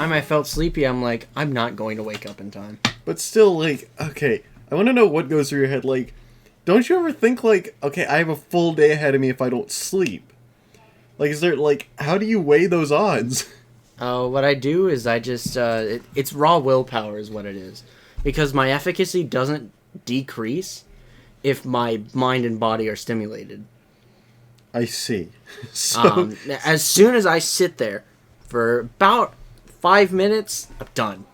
I felt sleepy, I'm like, I'm not going to wake up in time. But still, like, okay, I want to know what goes through your head. Like, don't you ever think, like, okay, I have a full day ahead of me if I don't sleep? Like, is there, like, how do you weigh those odds? What I do is I just, it's raw willpower is what it is. Because my efficacy doesn't decrease if my mind and body are stimulated. I see. So... as soon as I sit there for about 5 minutes, I'm done.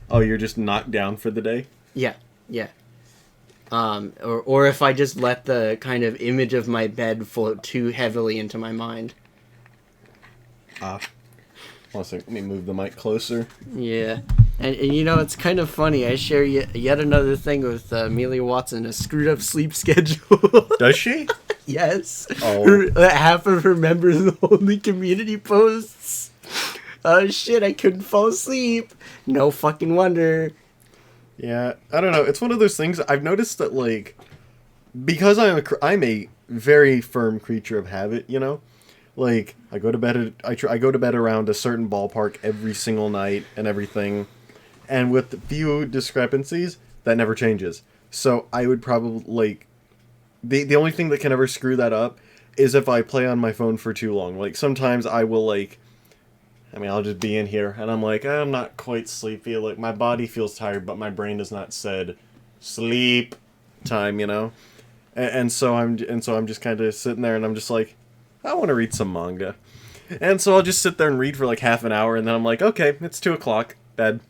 Oh, you're just knocked down for the day? Yeah. Or if I just let the kind of image of my bed float too heavily into my mind. One second, let me move the mic closer. Yeah. And you know, it's kind of funny. I share yet another thing with Amelia Watson, a screwed up sleep schedule. Does she? Yes. Oh. Half of her members only community posts. Oh shit, I couldn't fall asleep. No fucking wonder. Yeah, I don't know. It's one of those things I've noticed that, like, because I'm a very firm creature of habit, you know? Like, I go to bed I go to bed around a certain ballpark every single night and everything. And with few discrepancies, that never changes. So I would probably, like, the only thing that can ever screw that up is if I play on my phone for too long. Like, sometimes I will, like, I'll just be in here, and I'm like, I'm not quite sleepy. Like, my body feels tired, but my brain has not said sleep time, you know? And so I'm just kind of sitting there, and I'm just like, I want to read some manga. And so I'll just sit there and read for like half an hour, and then I'm like, okay, it's 2 o'clock, bed.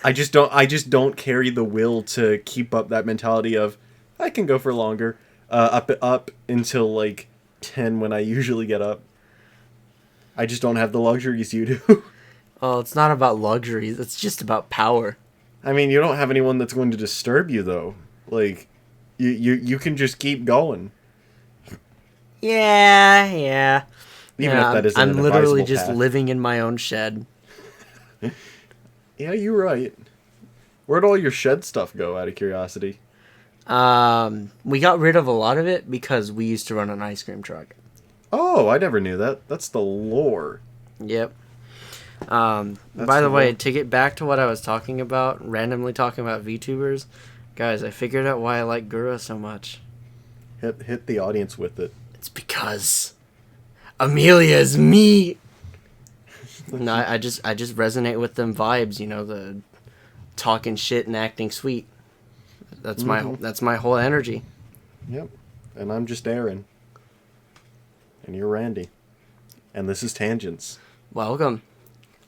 I just don't carry the will to keep up that mentality of, I can go for longer, up until like 10 when I usually get up. I just don't have the luxuries you do. Oh, it's not about luxuries. It's just about power. I mean, you don't have anyone that's going to disturb you, though. Like, you can just keep going. Yeah. Even if that isn't I'm an literally advisable just path. living in my own shed. Yeah, you're right. Where'd all your shed stuff go, out of curiosity? We got rid of a lot of it because we used to run an ice cream truck. Oh, I never knew that. That's the lore. Yep. By the way, to get back to what I was talking about, randomly talking about VTubers, guys, I figured out why I like Gura so much. Hit the audience with it. It's because Amelia is me. No, I just resonate with them vibes, you know, the talking shit and acting sweet. That's my whole energy. Yep. And I'm just Aaron. And you're Randy. And this is Tangents. Welcome.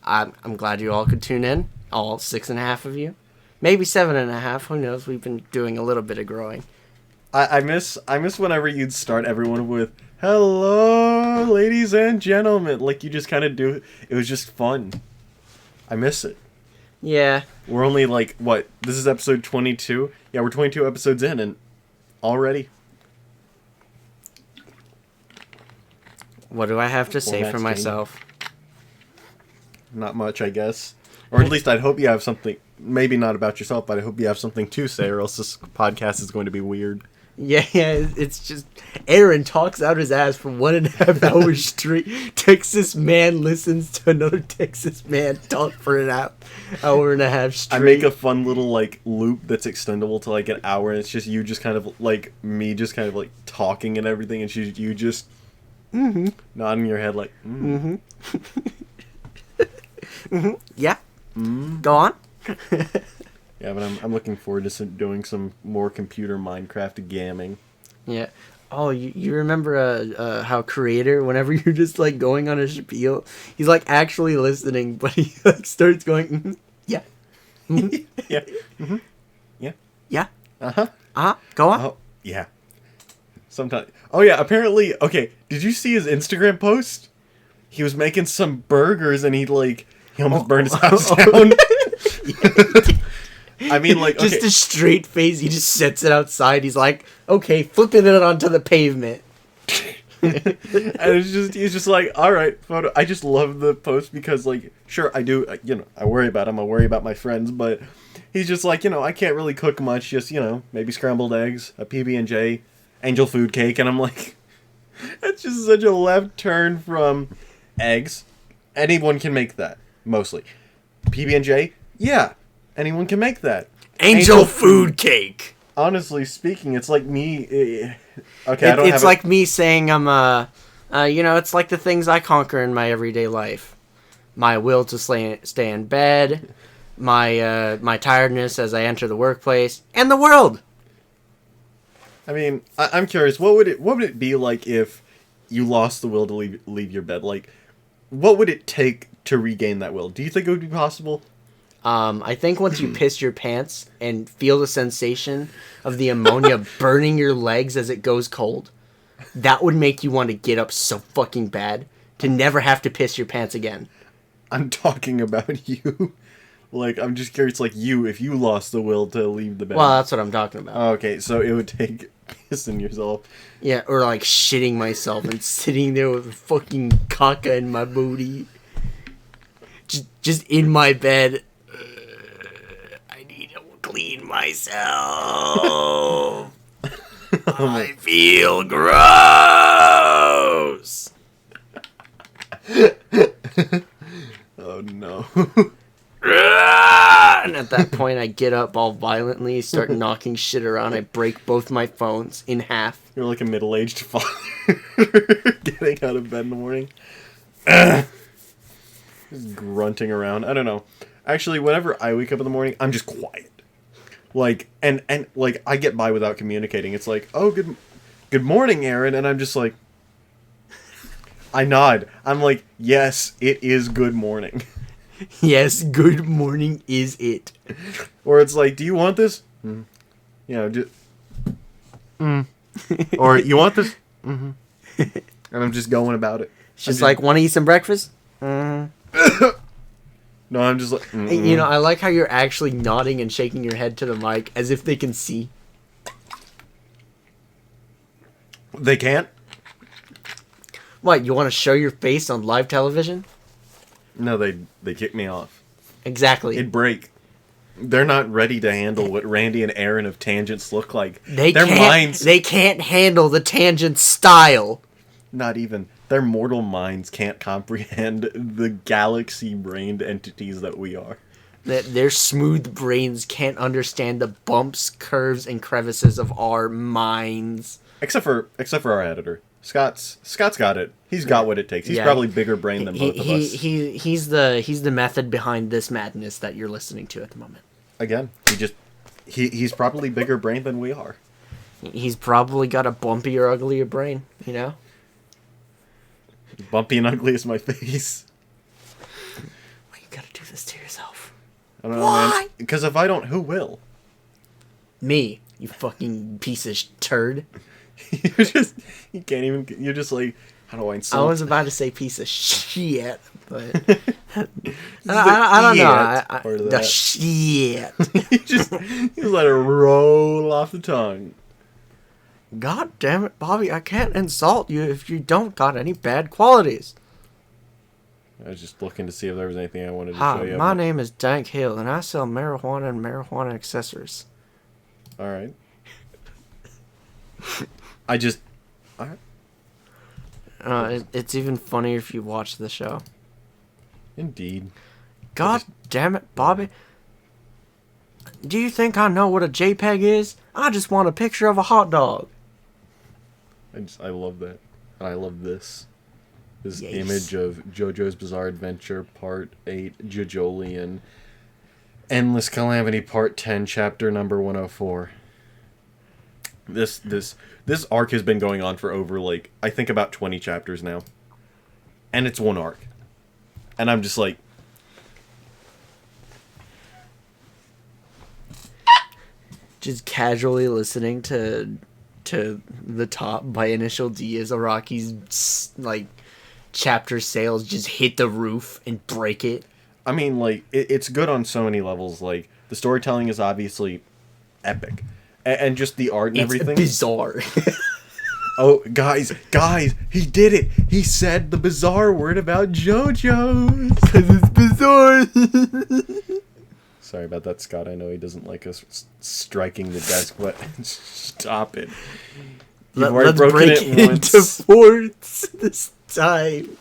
I'm glad you all could tune in. All 6.5 of you. Maybe 7.5. Who knows? We've been doing a little bit of growing. I miss whenever you'd start everyone with, hello, ladies and gentlemen. Like, you just kind of do. It was just fun. I miss it. Yeah. We're only like, what? This is episode 22? Yeah, we're 22 episodes in, and already... What do I have to say for myself? Not much, I guess. Or at least I'd hope you have something, maybe not about yourself, but I hope you have something to say, or else this podcast is going to be weird. Yeah, it's just, Aaron talks out his ass for 1.5 hours straight. Texas man listens to another Texas man talk for an hour and a half straight. I make a fun little, like, loop that's extendable to, like, an hour, and it's just you just kind of, like, me just kind of, like, talking and everything, and you just... nodding your head like, Yeah. Go on. Yeah, but I'm looking forward to doing some more computer Minecraft gamming. Yeah. Oh, you remember how Creator, whenever you're just like going on a spiel, he's like actually listening, but he like starts going, yeah. Yeah. Yeah. Yeah. Uh-huh. Go on. Oh, yeah. Sometimes. Oh, yeah, apparently... Okay, did you see his Instagram post? He was making some burgers, and he almost burned his house down. I mean, like, okay. Just a straight face, he just sets it outside. He's like, okay, flipping it onto the pavement. And he's just like, all right, photo. I just love the post because, like, sure, I do, I worry about him, I worry about my friends, but he's just like, I can't really cook much, just, maybe scrambled eggs, a PB&J, angel food cake, and I'm like, that's just such a left turn from eggs. Anyone can make that, mostly. PB&J, yeah, anyone can make that. Angel food cake. Honestly speaking, it's like me. It's like me saying I'm it's like the things I conquer in my everyday life. My will to stay in bed, my tiredness as I enter the workplace, and the world. I mean, I'm curious. What would it be like if you lost the will to leave your bed? Like, what would it take to regain that will? Do you think it would be possible? I think once you piss your pants and feel the sensation of the ammonia burning your legs as it goes cold, that would make you want to get up so fucking bad to never have to piss your pants again. I'm talking about you. Like, I'm just curious, like, if you lost the will to leave the bed. Well, that's what I'm talking about. Okay, so it would take pissing yourself. Yeah, or like shitting myself and sitting there with fucking caca in my booty. Just in my bed. I need to clean myself. I feel gross. Oh no. And at that point, I get up all violently, start knocking shit around. I break both my phones in half. You're like a middle-aged father getting out of bed in the morning. Just grunting around. I don't know. Actually, whenever I wake up in the morning, I'm just quiet. Like, and like, I get by without communicating. It's like, oh, good morning, Aaron. And I'm just like, I nod. I'm like, yes, it is good morning. Yes, good morning is it. Or it's like, do you want this? Just... Or, you want this? And I'm just going about it. It's just like, want to eat some breakfast? No, I'm just like... I like how you're actually nodding and shaking your head to the mic as if they can see. They can't? What, you want to show your face on live television? No, they kick me off. Exactly. It'd break. They're not ready to handle what Randy and Aaron of Tangents look like. They can't handle the Tangent style. Not even. Their mortal minds can't comprehend the galaxy-brained entities that we are. Their smooth brains can't understand the bumps, curves, and crevices of our minds. Except for our editor. Scott's got it. He's got what it takes. He's probably bigger brain than both of us. He's the method behind this madness that you're listening to at the moment. Again, he's probably bigger brain than we are. He's probably got a bumpier, uglier brain, you know? Bumpy and ugly is my face. Why you gotta do this to yourself? I don't know, man. Because if I don't, who will? Me, you fucking piece of turd. You can't even, you're just like, how do I insult? I was about to say piece of shit, but I don't know. The shit. you let it roll off the tongue. God damn it, Bobby, I can't insult you if you don't got any bad qualities. I was just looking to see if there was anything I wanted to show you. My name is Dank Hill, and I sell marijuana and marijuana accessories. Alright. Alright. It's even funnier if you watch the show. Indeed. God damn it, Bobby. Do you think I know what a JPEG is? I just want a picture of a hot dog. I love that. And I love this. This Yes. image of JoJo's Bizarre Adventure Part 8, Jojolian. Endless Calamity Part 10, Chapter number 104. This arc has been going on for over, like, I think about 20 chapters now. And it's one arc. And I'm just like... Just casually listening to The Top by Initial D as Araki's, like, chapter sales just hit the roof and break it. I mean, like, it's good on so many levels. Like, the storytelling is obviously epic. And just the art and everything. It's bizarre. Oh, guys, he did it. He said the bizarre word about JoJo's. Because it's bizarre. Sorry about that, Scott. I know he doesn't like us striking the desk, but stop it. You've already Let's broken break it it once. into fourths this time.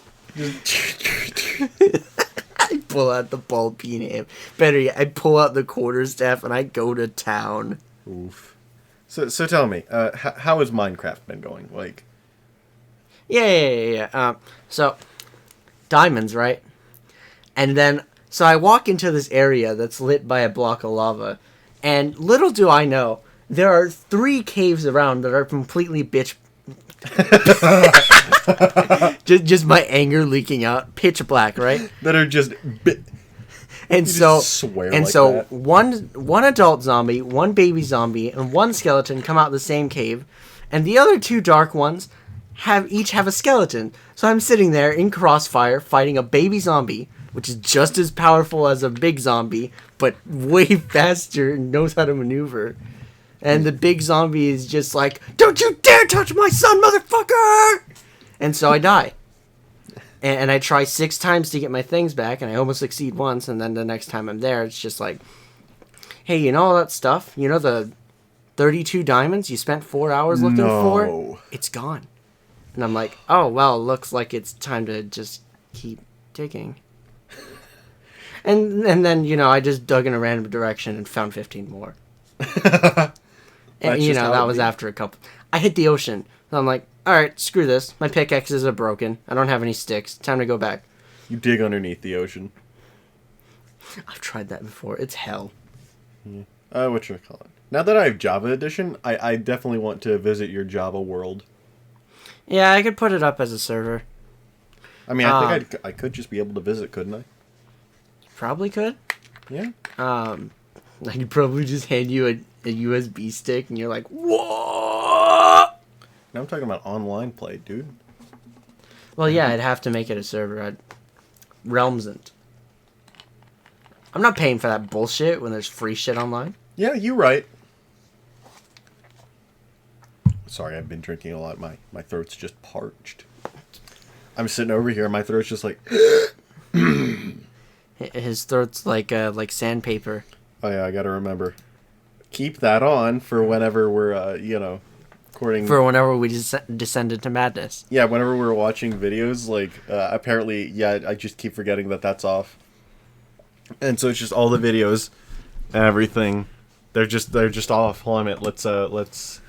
I pull out the ball peen ham. Better yet, I pull out the quarterstaff and I go to town. Oof. So tell me, how has Minecraft been going? Like, Yeah. So, diamonds, right? And then, so I walk into this area that's lit by a block of lava, and little do I know, there are 3 caves around that are completely bitch. just my anger leaking out, pitch black, right? that are just And You so, just swear and like so that. one adult zombie, one baby zombie, and one skeleton come out the same cave, and the other 2 dark ones each have a skeleton. So I'm sitting there in crossfire fighting a baby zombie, which is just as powerful as a big zombie, but way faster and knows how to maneuver. And the big zombie is just like, "Don't you dare touch my son, motherfucker!" And so I die. And I try 6 times to get my things back, and I almost succeed once, and then the next time I'm there, it's just like, "Hey, you know all that stuff? You know the 32 diamonds you spent 4 hours looking for? No. It's gone." And I'm like, "Oh, well, looks like it's time to just keep digging." And then, I just dug in a random direction and found 15 more. And, That's just how that it was be. after a couple. I hit the ocean. So I'm like, alright, screw this. My pickaxes are broken. I don't have any sticks. Time to go back. You dig underneath the ocean. I've tried that before. It's hell. Whatchamacallit. Now that I have Java Edition, I definitely want to visit your Java world. Yeah, I could put it up as a server. I mean, I think I could just be able to visit, couldn't I? Probably could. Yeah. I could probably just hand you a USB stick and you're like, what? Now I'm talking about online play, dude. Well, yeah, I'd have to make it a server. Realmsn't. I'm not paying for that bullshit when there's free shit online. Yeah, you right. Sorry, I've been drinking a lot. My throat's just parched. I'm sitting over here, my throat's just like... His throat's like sandpaper. Oh yeah, I gotta remember. Keep that on for whenever we're, recording... For whenever we descend into madness. Yeah, whenever we're watching videos, like, apparently, yeah, I just keep forgetting that that's off. And so it's just all the videos and everything. They're just off. Hold on a minute. Let's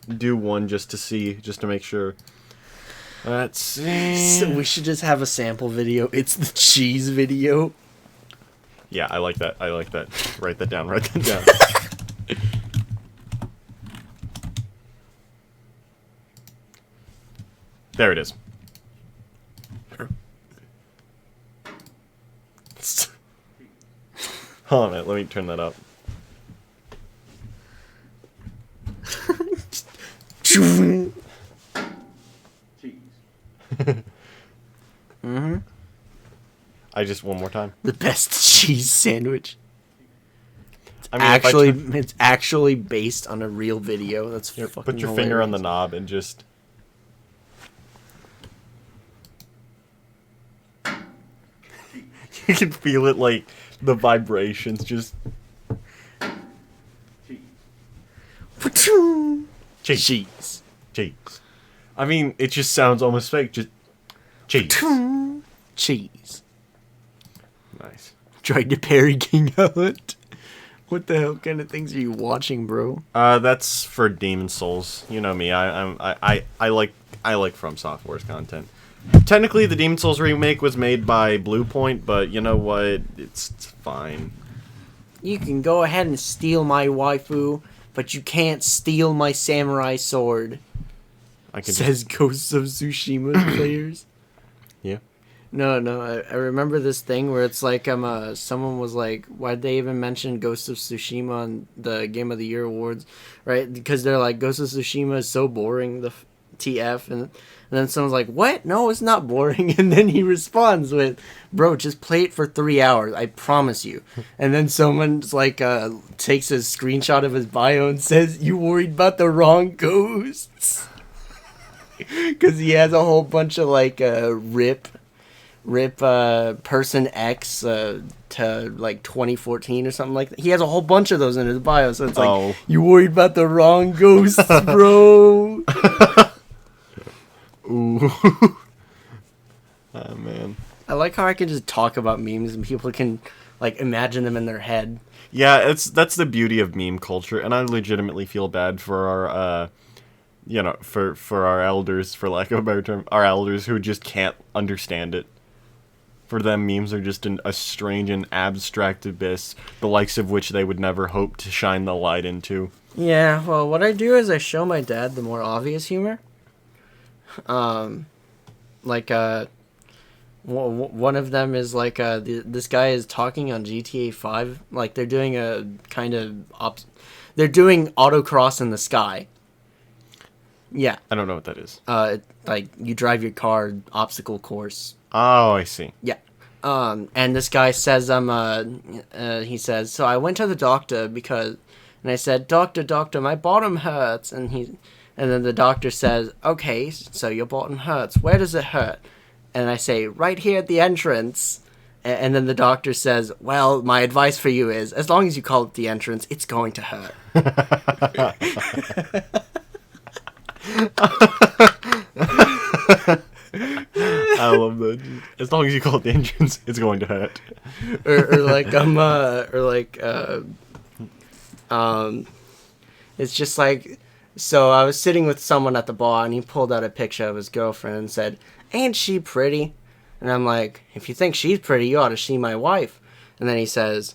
do one just to make sure. Let's see. So we should just have a sample video. It's the cheese video. Yeah, I like that. Write that down. There it is. Hold on a minute, let me turn that up. I just one more time. The best cheese sandwich. I mean, It's actually based on a real video. That's fucking put your finger on the hilarious. knob and just. You can feel it, like the vibrations just. Cheese. Cheese. I mean, it just sounds almost fake. Just cheese. Cheese. Nice. Tried to parry King Hunt. What the hell kind of things are you watching, bro? That's for Demon Souls. You know me. I like From Software's content. Technically, the Demon Souls remake was made by Bluepoint, but you know what? It's fine. You can go ahead and steal my waifu, but you can't steal my samurai sword. I can Says Ghosts of Tsushima players. Yeah. No, I remember this thing where it's like someone was like, why'd they even mention Ghost of Tsushima on the Game of the Year awards, right? Because they're like, Ghost of Tsushima is so boring, the TF, and then someone's like, what? No, it's not boring. And then he responds with, bro, just play it for 3 hours, I promise you. And then someone's like, takes a screenshot of his bio and says, you worried about the wrong ghosts? Because he has a whole bunch of like rip person X to like 2014 or something like that. He has a whole bunch of those in his bio, so it's like, you worried about the wrong ghosts, bro. Ooh. Oh, man. I like how I can just talk about memes and people can like imagine them in their head. Yeah, that's the beauty of meme culture, and I legitimately feel bad for our, for our elders, for lack of a better term, our elders who just can't understand it. For them, memes are just a strange and abstract abyss, the likes of which they would never hope to shine the light into. Yeah, well, what I do is I show my dad the more obvious humor. One of them is like this guy is talking on GTA 5, like they're doing a kind of they're doing autocross in the sky. Yeah. I don't know what that is. Like you drive your car obstacle course. Oh, I see. Yeah. And this guy says he says, so I went to the doctor and I said, doctor, my bottom hurts, and then the doctor says, okay, so your bottom hurts. Where does it hurt? And I say, right here at the entrance. And then the doctor says, well, my advice for you is, as long as you call it the entrance, it's going to hurt. I love that. As long as you call it the entrance, it's going to hurt. It's just like, so I was sitting with someone at the bar and he pulled out a picture of his girlfriend and said, ain't she pretty? And I'm like, if you think she's pretty, you ought to see my wife. And then he says,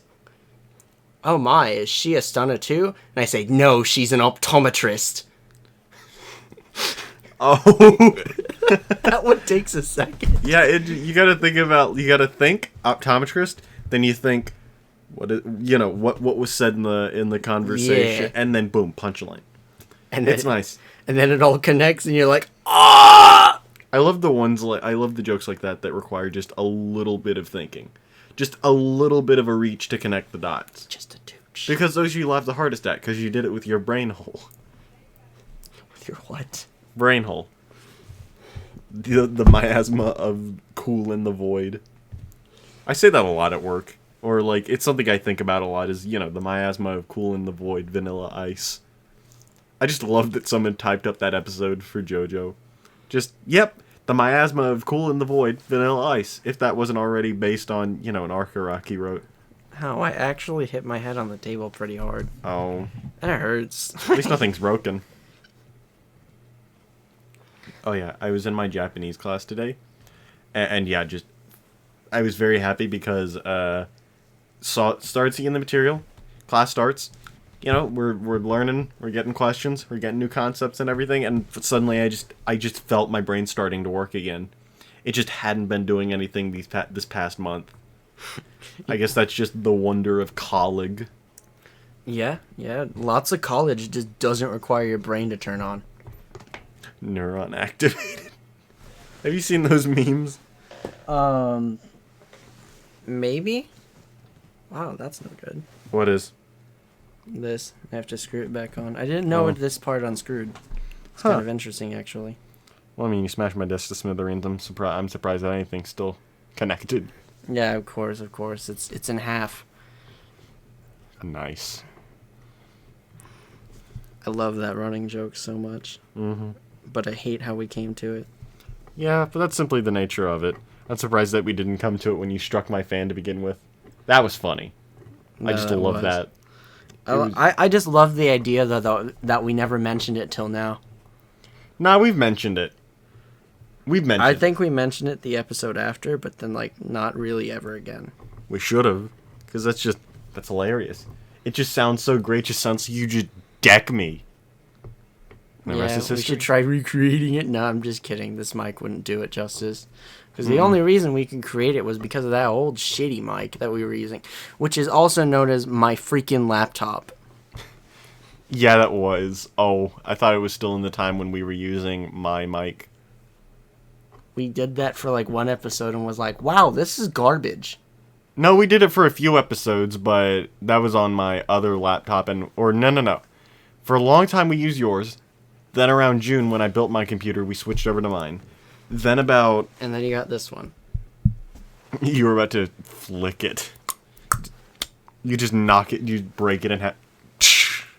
oh my, is she a stunner too? And I say, no, she's an optometrist. Oh. That one takes a second. Yeah, you gotta think optometrist, then you think what was said in the conversation, yeah. And then boom, punchline. And it's nice. And then it all connects and you're like, ah! I love the jokes like that require just a little bit of thinking. Just a little bit of a reach to connect the dots. Just a douche. Because those you laugh the hardest at, because you did it with your brain hole. With your what? Brain hole. The miasma of cool in the void. I say that a lot at work. Or, like, it's something I think about a lot is, the miasma of cool in the void, Vanilla Ice. I just love that someone typed up that episode for JoJo. Just, yep, the miasma of cool in the void, Vanilla Ice. If that wasn't already based on, an arc Araki wrote. How I actually hit my head on the table pretty hard. Oh. And it hurts. At least nothing's broken. Oh yeah, I was in my Japanese class today. And yeah, I was very happy because started seeing the material. Class starts. We're learning, we're getting questions, we're getting new concepts and everything, and suddenly I just felt my brain starting to work again. It just hadn't been doing anything this past month. I guess that's just the wonder of college. Yeah. Lots of college just doesn't require your brain to turn on. Neuron activated. Have you seen those memes? Maybe? Wow, that's no good. What is? This. I have to screw it back on. I didn't know this part unscrewed. It's kind of interesting, actually. Well, I mean, you smashed my desk to smithereens. I'm surprised that anything's still connected. Yeah, of course. It's in half. Nice. I love that running joke so much. Mm-hmm. But I hate how we came to it. Yeah, but that's simply the nature of it. I'm surprised that we didn't come to it when you struck my fan to begin with. That was funny. No, I just love that. I just love the idea, though, that we never mentioned it till now. Nah, we've mentioned it. I think we mentioned it the episode after, but then, not really ever again. We should have. Because that's hilarious. It just sounds so great. It just sounds like you just deck me. Yeah, we should try recreating it. No, I'm just kidding. This mic wouldn't do it justice. Because the only reason we could create it was because of that old shitty mic that we were using. Which is also known as my freaking laptop. Yeah, that was. Oh, I thought it was still in the time when we were using my mic. We did that for one episode and was like, wow, this is garbage. No, we did it for a few episodes, but that was on my other laptop. No. For a long time we used yours. Then around June, when I built my computer, we switched over to mine. Then about... And then you got this one. You were about to flick it. You just knock it, you break it in half.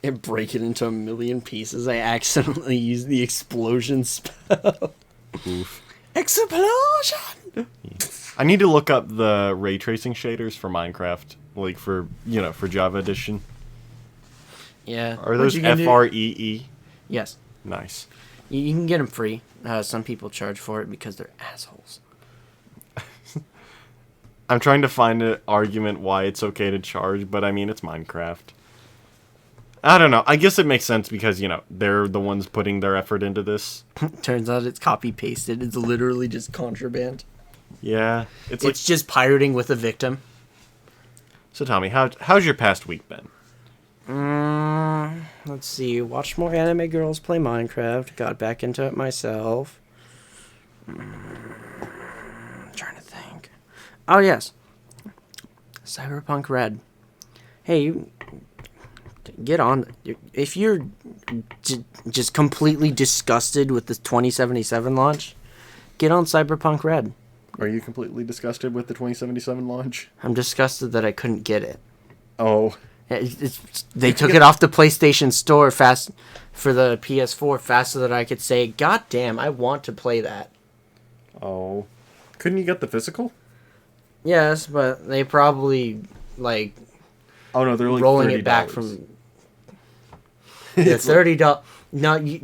And break it into a million pieces. I accidentally used the explosion spell. Oof. Explosion! I need to look up the ray tracing shaders for Minecraft, like for Java Edition. Yeah. Are those FREE? Yes. Nice. You can get them free. Some people charge for it because they're assholes. I'm trying to find an argument why it's okay to charge, but I mean, it's Minecraft. I don't know. I guess it makes sense because, they're the ones putting their effort into this. Turns out it's copy-pasted. It's literally just contraband. Yeah. It's just pirating with a victim. So, Tommy, how's your past week been? Let's see. Watched more anime girls play Minecraft. Got back into it myself. I'm trying to think. Oh, yes. Cyberpunk Red. Hey, you get on. If you're just completely disgusted with the 2077 launch, get on Cyberpunk Red. Are you completely disgusted with the 2077 launch? I'm disgusted that I couldn't get it. Oh. They took it off the PlayStation Store fast for the PS4 fast so that I could say, God damn, I want to play that. Oh. Couldn't you get the physical? Yes, but they probably, Oh, no, they're rolling $30. it back from... Yeah, $30. No,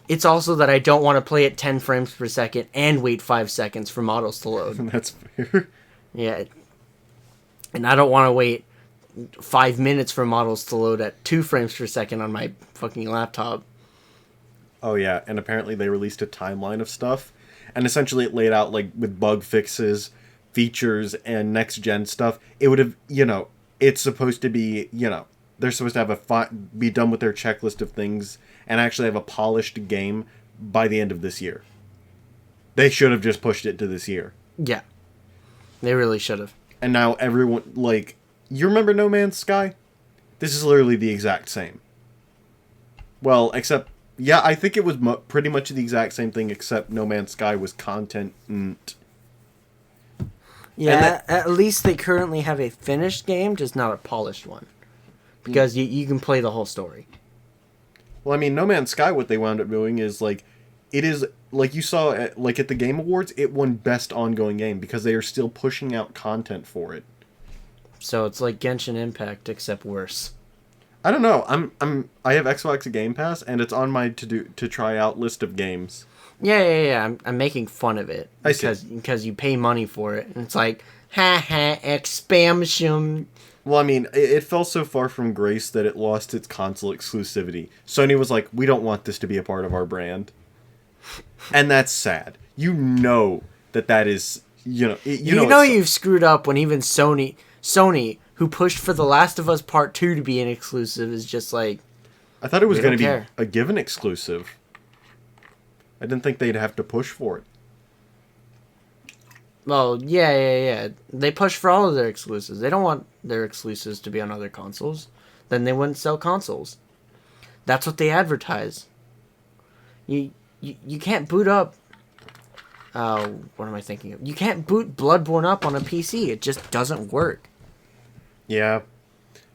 it's also that I don't want to play it 10 frames per second and wait 5 seconds for models to load. That's fair. Yeah. And I don't want to wait 5 minutes for models to load at 2 frames per second on my fucking laptop. Oh, yeah, and apparently they released a timeline of stuff, and essentially it laid out, with bug fixes, features, and next-gen stuff. It would have, it's supposed to be, they're supposed to have be done with their checklist of things and actually have a polished game by the end of this year. They should have just pushed it to this year. Yeah. They really should have. And now everyone, you remember No Man's Sky? This is literally the exact same. Well, except, yeah, I think it was pretty much the exact same thing, except No Man's Sky was content. Yeah, at least they currently have a finished game, just not a polished one. Because you can play the whole story. Well, I mean, No Man's Sky, what they wound up doing is, it is, you saw, at the Game Awards, it won Best Ongoing Game, because they are still pushing out content for it. So it's like Genshin Impact, except worse. I don't know. I have Xbox Game Pass, and it's on my to try out list of games. Yeah. I'm making fun of it because you pay money for it, and it's like, expansion. Well, I mean, it fell so far from grace that it lost its console exclusivity. Sony was like, we don't want this to be a part of our brand, and that's sad. You know that is, you've screwed up when even Sony, who pushed for The Last of Us Part 2 to be an exclusive, is just like... I thought it was going to be a given exclusive. I didn't think they'd have to push for it. Well, yeah. They push for all of their exclusives. They don't want their exclusives to be on other consoles. Then they wouldn't sell consoles. That's what they advertise. You can't boot up... what am I thinking of? You can't boot Bloodborne up on a PC. It just doesn't work. Yeah.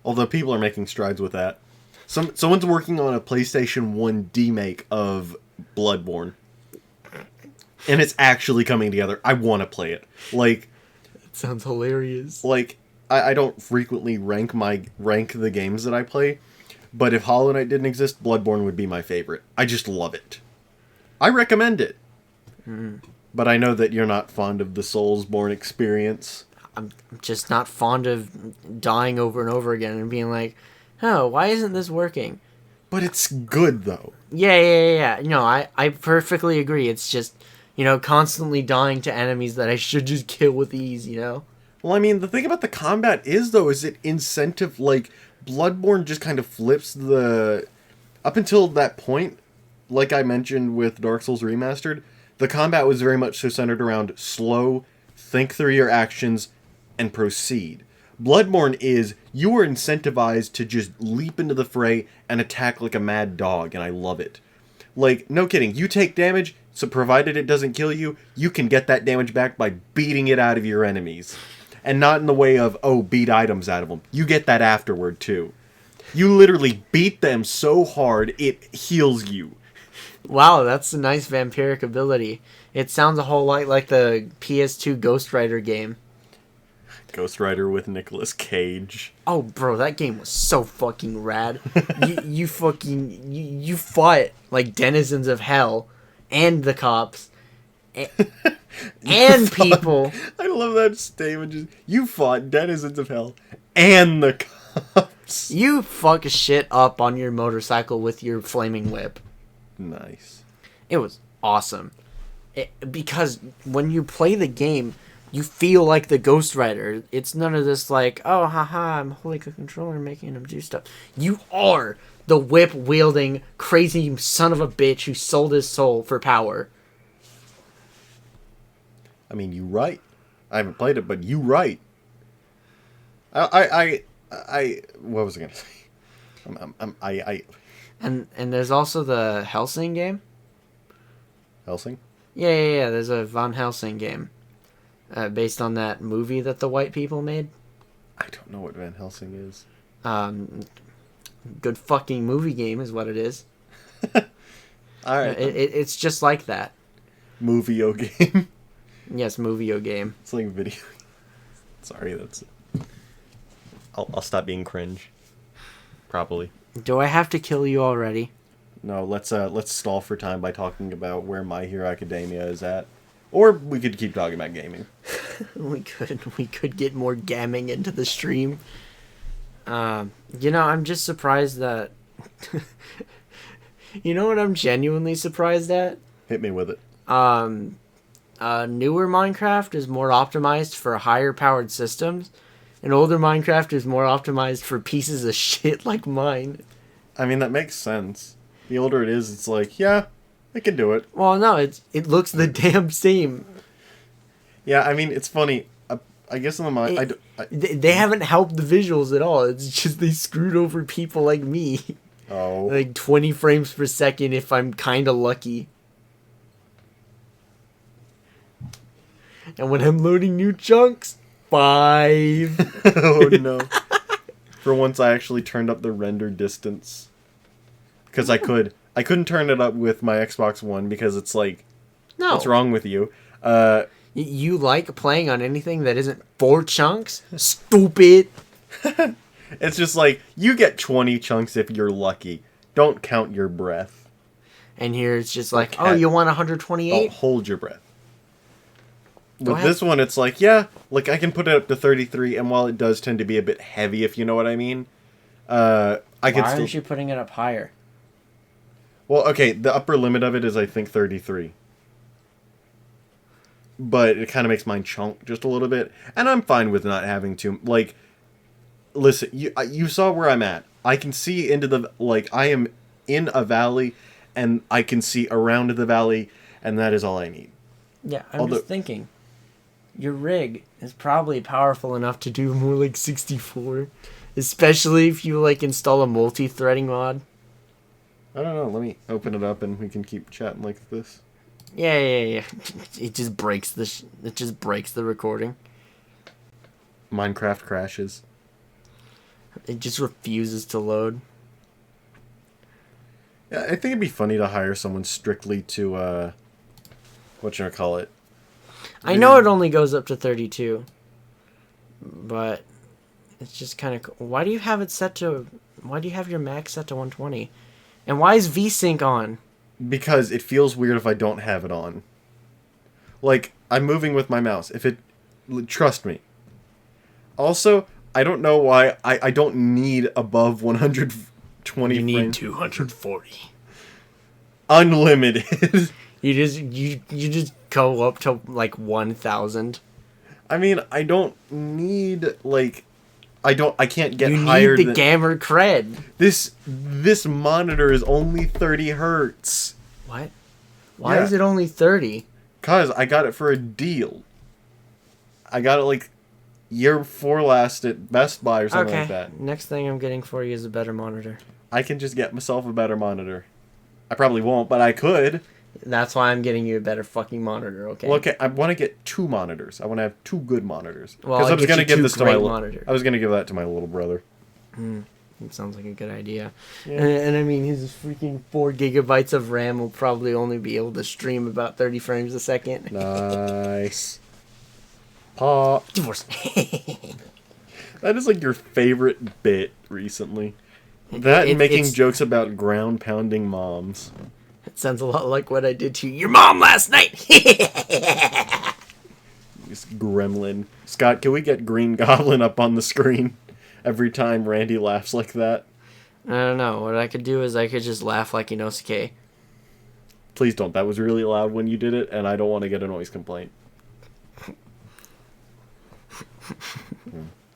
Although people are making strides with that. Someone's working on a PlayStation 1 demake of Bloodborne. And it's actually coming together. I want to play it. It sounds hilarious. I don't frequently rank the games that I play, but if Hollow Knight didn't exist, Bloodborne would be my favorite. I just love it. I recommend it. But I know that you're not fond of the Soulsborne experience. I'm just not fond of dying over and over again and being like, oh, why isn't this working? But it's good, though. Yeah. No, I perfectly agree. It's just, constantly dying to enemies that I should just kill with ease, Well, I mean, the thing about the combat is it incentive, Bloodborne just kind of flips the... Up until that point, like I mentioned with Dark Souls Remastered, the combat was very much so centered around slow, think through your actions, and proceed. Bloodborne is, you are incentivized to just leap into the fray and attack like a mad dog, and I love it. Like, no kidding. You take damage, so provided it doesn't kill you, you can get that damage back by beating it out of your enemies. And not in the way of, oh, beat items out of them. You get that afterward, too. You literally beat them so hard, it heals you. Wow, that's a nice vampiric ability. It sounds a whole lot like the PS2 Ghost Rider game. Ghost Rider with Nicolas Cage. Oh, bro, that game was so fucking rad. you fought like denizens of hell and the cops and people. I love that statement. You fought denizens of hell and the cops. You fuck shit up on your motorcycle with your flaming whip. Nice. It was awesome. Because when you play the game, you feel like the Ghost Rider. It's none of this like, oh, haha, I'm holding a controller making him do stuff. You are the whip-wielding, crazy son of a bitch who sold his soul for power. I mean, you right. I haven't played it, but you right. I what was I gonna say? And there's also the Helsing game. Helsing? Yeah. There's a Van Helsing game. Based on that movie that the white people made. I don't know what Van Helsing is. Good fucking movie game is what it is. Alright. It's just like that. Movie-o game. Yes, movie-o game. It's like video. Sorry, that's... I'll stop being cringe. Probably. Do I have to kill you already? No, let's stall for time by talking about where My Hero Academia is at. Or we could keep talking about gaming. We could get more gamming into the stream. I'm just surprised that... You know what I'm genuinely surprised at? Hit me with it. Newer Minecraft is more optimized for higher powered systems, and older Minecraft is more optimized for pieces of shit like mine. I mean, that makes sense. The older it is, it's like, yeah, I can do it. Well, no, it looks the damn same. Yeah, I mean, it's funny. I guess in the mind, They haven't helped the visuals at all. It's just they screwed over people like me. Oh. Like 20 frames per second if I'm kind of lucky. And when I'm loading new chunks, 5. Oh no. For once I actually turned up the render distance. Because I couldn't turn it up with my Xbox One because it's like, no. What's wrong with you? You like playing on anything that isn't 4 chunks? Stupid. It's just like, you get 20 chunks if you're lucky. Don't count your breath. And here it's just like, oh, you want 128? Don't hold your breath. With this one, it's like, yeah, like I can put it up to 33, and while it does tend to be a bit heavy, if you know what I mean, I can still... Why aren't you putting it up higher? Well, okay, the upper limit of it is, I think, 33. But it kind of makes mine chunk just a little bit, and I'm fine with not having to. Like, listen, you saw where I'm at. I can see into the... Like, I am in a valley, and I can see around the valley, and that is all I need. Yeah, I'm just thinking. Your rig is probably powerful enough to do more like 64. Especially if you like install a multi-threading mod. I don't know, let me open it up and we can keep chatting like this. Yeah. It just breaks the recording. Minecraft crashes. It just refuses to load. Yeah, I think it'd be funny to hire someone strictly to whatchamacallit. I know it only goes up to 32. But it's just kind of... Why do you have your max set to 120? And why is VSync on? Because it feels weird if I don't have it on. Like, I'm moving with my mouse. Trust me. Also, I don't know why I don't need above 120 You need frames. 240. Unlimited. You just go up to like 1,000. I mean, I don't need like I can't get you higher need the gamer cred. This monitor is only 30 hertz. What? Why is it only 30? Cause I got it for a deal. I got it like year before last at Best Buy or something like that. Next thing I'm getting for you is a better monitor. I can just get myself a better monitor. I probably won't, but I could. That's why I'm getting you a better fucking monitor, okay? Well, okay, I want to get 2 monitors. I want to have 2 good monitors. Well, Because I was get going to you give 2 this to my great monitors. I was going to give that to my little brother. It sounds like a good idea. Yeah. And I mean, his freaking 4 gigabytes of RAM will probably only be able to stream about 30 frames a second. Nice. Pop. Divorce. That is like your favorite bit recently. That and making jokes about ground pounding moms. It sounds a lot like what I did to your mom last night. This gremlin. Scott, can we get Green Goblin up on the screen every time Randy laughs like that? I don't know. What I could do is I could just laugh like Inosuke. Please don't. That was really loud when you did it, and I don't want to get a noise complaint.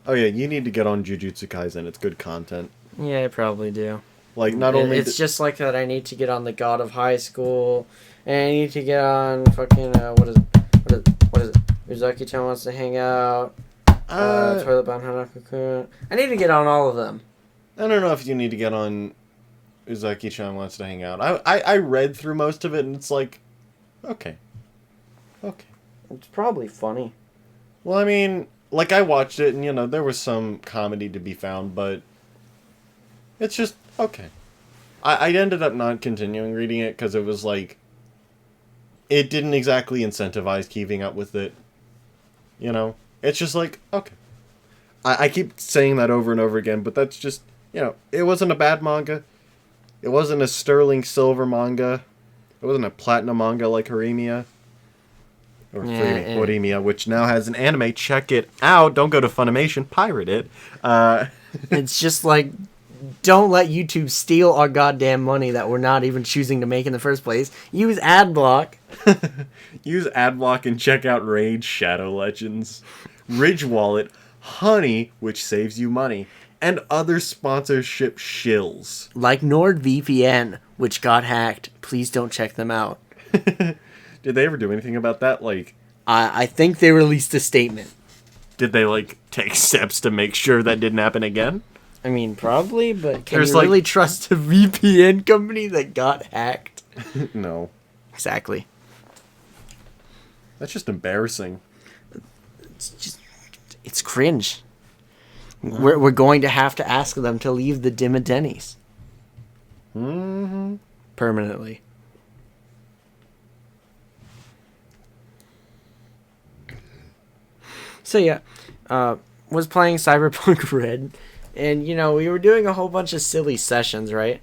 Oh yeah, you need to get on Jujutsu Kaisen. It's good content. Yeah, I probably do. Like, not only... It's just like that I need to get on the God of High School, and I need to get on fucking, what is it? Uzaki-chan wants to hang out, Toilet Bound Hanako-kun. I need to get on all of them. I don't know if you need to get on Uzaki-chan wants to hang out. I read through most of it, and it's like, okay. It's probably funny. Well, I mean, like, I watched it, and, you know, there was some comedy to be found, but it's just, okay. I ended up not continuing reading it, because it was, like, it didn't exactly incentivize keeping up with it. You know? It's just like, okay. I keep saying that over and over again, but that's just, you know, it wasn't a bad manga. It wasn't a sterling silver manga. It wasn't a platinum manga like Horimiya. Or Horimiya, which now has an anime. Check it out. Don't go to Funimation. Pirate it. It's just like, don't let YouTube steal our goddamn money that we're not even choosing to make in the first place. Use AdBlock. Use AdBlock and check out Raid Shadow Legends, Ridge Wallet, Honey, which saves you money, and other sponsorship shills. Like NordVPN, which got hacked. Please don't check them out. Did they ever do anything about that? Like, I think they released a statement. Did they, like, take steps to make sure that didn't happen again? I mean, probably, but can There's, you really trust a VPN company that got hacked? No. Exactly. That's just embarrassing. It's cringe. We're going to have to ask them to leave the Dimidenis. Mm-hmm. Permanently. So yeah, was playing Cyberpunk Red, and you know, we were doing a whole bunch of silly sessions, right?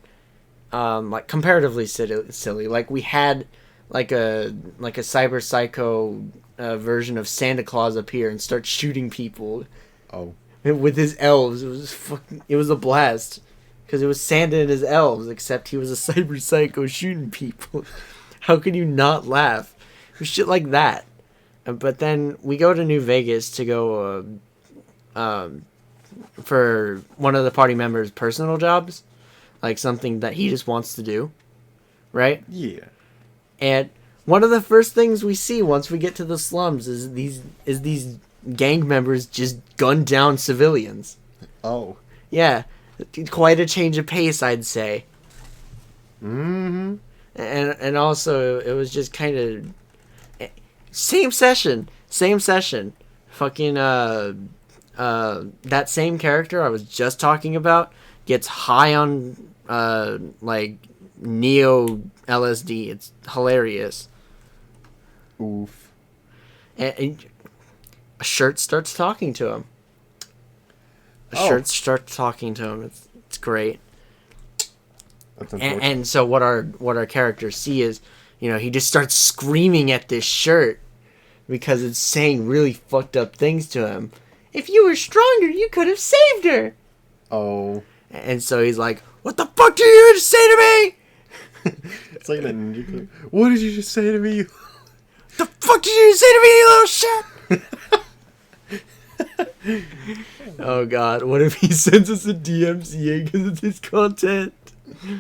Like comparatively silly. Like we had like a cyber psycho version of Santa Claus appear and start shooting people. Oh. With his elves. It was a blast. Because it was Santa and his elves, except he was a cyber psycho shooting people. How can you not laugh? Shit like that. But then we go to New Vegas to go for one of the party members' personal jobs. Like something that he just wants to do. Right? Yeah. And one of the first things we see once we get to the slums is these gang members just gun down civilians. Oh. Yeah. Quite a change of pace, I'd say. Mm-hmm. And also, it was just kind of... Same session. Fucking, that same character I was just talking about gets high on, like, Neo LSD. It's hilarious. Oof. And a shirt starts talking to him. It's great. That's And so what our characters see is, you know, he just starts screaming at this shirt because it's saying really fucked up things to him. If you were stronger, you could have saved her. Oh. And so he's like, "What the fuck did you just say to me?" It's like that ninja clip. What did you just say to me? You... The fuck did you say to me, you little shit? Oh god, what if he sends us a DMCA because it's his content?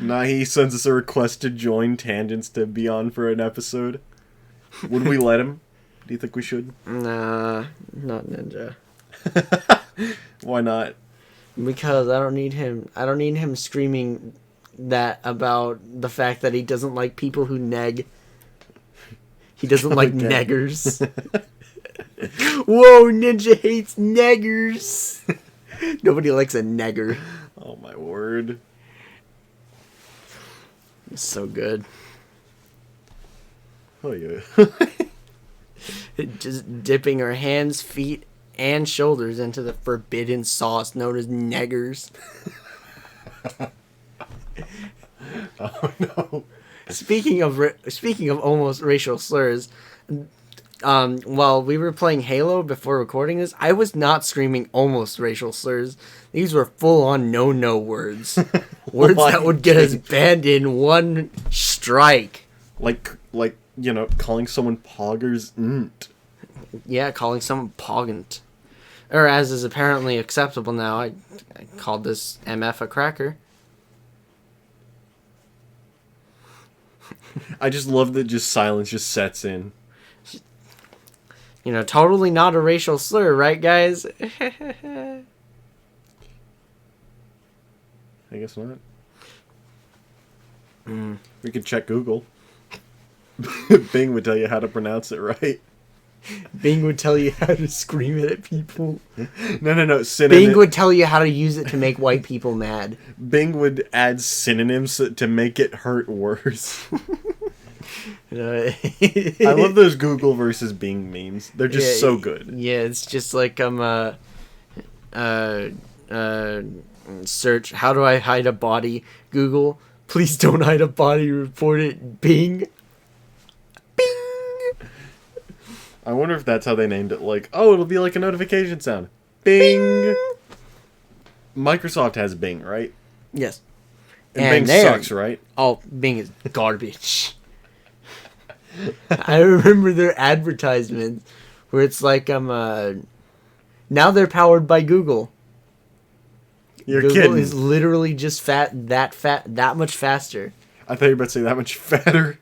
Nah, he sends us a request to join Tangents to be on for an episode. Would we let him? Do you think we should? Nah, not Ninja. Why not? Because I don't need him screaming that about the fact that he doesn't like people who neg. He doesn't like Okay. neggers. Whoa, Ninja hates neggers. Nobody likes a negger. Oh my word. It's so good. Oh yeah. Just dipping her hands, feet, and shoulders into the forbidden sauce known as neggers. Oh no. Speaking of almost racial slurs, while we were playing Halo before recording this, I was not screaming almost racial slurs. These were full on no words, words that would get us banned in one strike. Like calling someone poggers. Yeah, calling someone poggant, or as is apparently acceptable now. I called this MF a cracker. I just love that just silence just sets in. Totally not a racial slur, right, guys? I guess not. We could check Google. Bing would tell you how to pronounce it right. Bing would tell you how to scream it at people. No. Synonym. Bing would tell you how to use it to make white people mad. Bing would add synonyms to make it hurt worse. I love those Google versus Bing memes. They're just so good. Yeah, it's just like search, how do I hide a body? Google, please don't hide a body, report it. Bing. Bing. I wonder if that's how they named it. Like, oh, it'll be like a notification sound. Bing. Microsoft has Bing, right? Yes. And Bing sucks, right? Oh, Bing is garbage. I remember their advertisements where it's like now they're powered by Google. You're Google kidding. is literally just that much faster. I thought you were about to say that much fatter.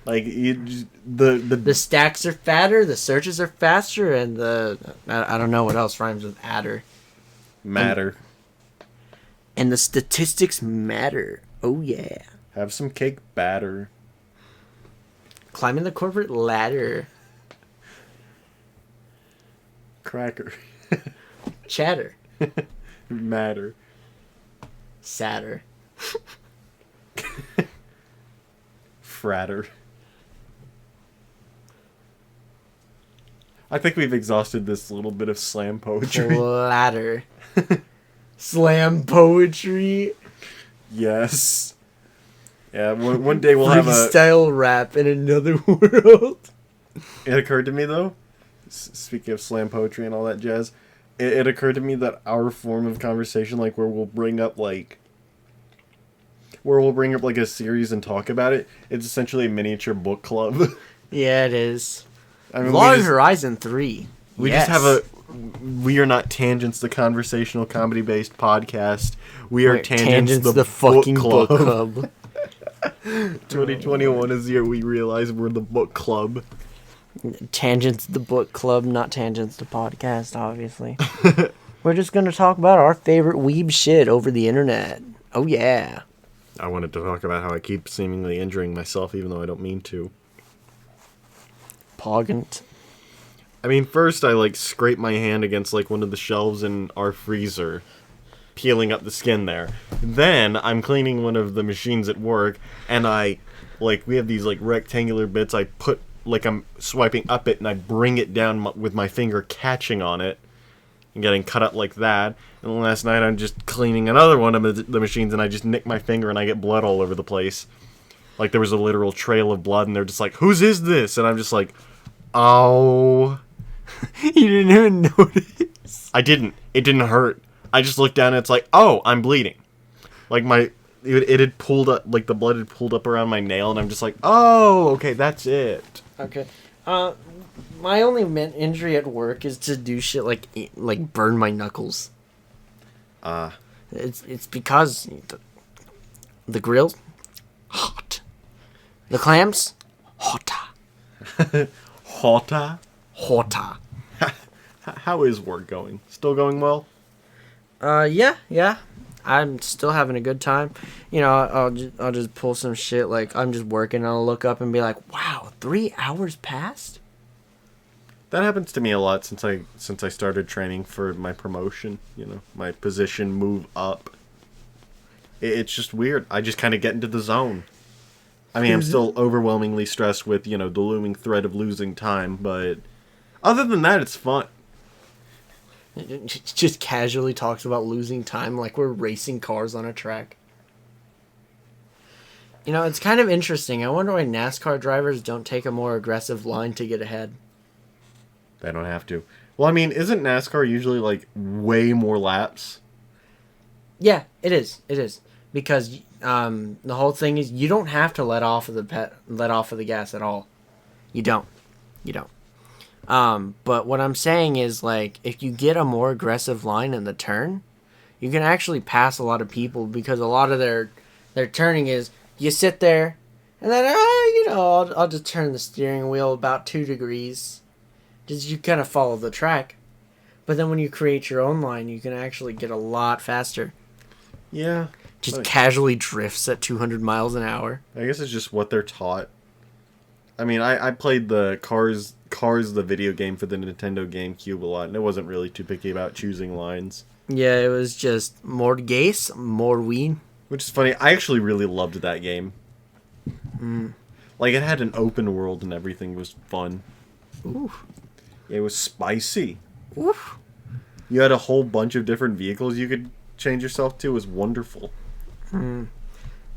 Like The stacks are fatter, the searches are faster, and I don't know what else rhymes with adder. matter. And the statistics matter. Oh yeah. Have some cake batter. Climbing the corporate ladder. Cracker. Chatter. Matter. Sadder. Fratter. I think we've exhausted this little bit of slam poetry. Ladder. Slam poetry. Yes. Yeah, one day we'll have a... freestyle rap in another world. It occurred to me, though, speaking of slam poetry and all that jazz, it occurred to me that our form of conversation, like, where we'll bring up, like, a series and talk about it, it's essentially a miniature book club. Yeah, it is. I mean, Log Horizon 3. We Yes. just have We are not Tangents, the conversational comedy-based podcast. We are Tangents, the fucking book club. 2021 is the year we realize we're the book club. Tangents the book club, not Tangents the podcast, obviously. We're just going to talk about our favorite weeb shit over the internet. Oh, yeah. I wanted to talk about how I keep seemingly injuring myself even though I don't mean to. Poggant. I mean, first I, like, scrape my hand against, like, one of the shelves in our freezer, peeling up the skin there. Then I'm cleaning one of the machines at work, and we have these, like, rectangular bits. I put, like, I'm swiping up it, and I bring it down with my finger catching on it, and getting cut up like that. And last night I'm just cleaning another one of the machines, and I just nick my finger, and I get blood all over the place. Like, there was a literal trail of blood, and they're just like, whose is this? And I'm just like, oh... You didn't even notice. I didn't. It didn't hurt. I just looked down and it's like, oh, I'm bleeding. Like it had pulled up, like the blood had pulled up around my nail, and I'm just like, oh, okay, that's it. Okay. My only injury at work is to do shit like burn my knuckles. It's because the grill's hot. The clams hotter. Hotter? Hotter. How is work going? Still going well? Yeah. I'm still having a good time. You know, I'll just pull some shit like I'm just working and I'll look up and be like, wow, 3 hours passed? That happens to me a lot since I started training for my promotion, you know, my position move up. It's just weird. I just kind of get into the zone. I mean, I'm still overwhelmingly stressed with, you know, the looming threat of losing time, but other than that, it's fun. Just casually talks about losing time like we're racing cars on a track. You know, it's kind of interesting. I wonder why NASCAR drivers don't take a more aggressive line to get ahead. They don't have to. Well, I mean, isn't NASCAR usually like way more laps? Yeah, it is. It is because the whole thing is you don't have to let off of the gas at all. You don't. You don't. But what I'm saying is like if you get a more aggressive line in the turn, you can actually pass a lot of people because a lot of their turning is you sit there and then I'll just turn the steering wheel about 2 degrees. Just you kind of follow the track. But then when you create your own line, you can actually get a lot faster. Yeah. Just casually drifts at 200 miles an hour. I guess it's just what they're taught. I mean, I played the Cars the video game for the Nintendo GameCube a lot, and it wasn't really too picky about choosing lines. Yeah, it was just more gas, more weed. Which is funny. I actually really loved that game. Like, it had an open world and everything was fun. Ooh. It was spicy. Oof. You had a whole bunch of different vehicles you could change yourself to. It was wonderful.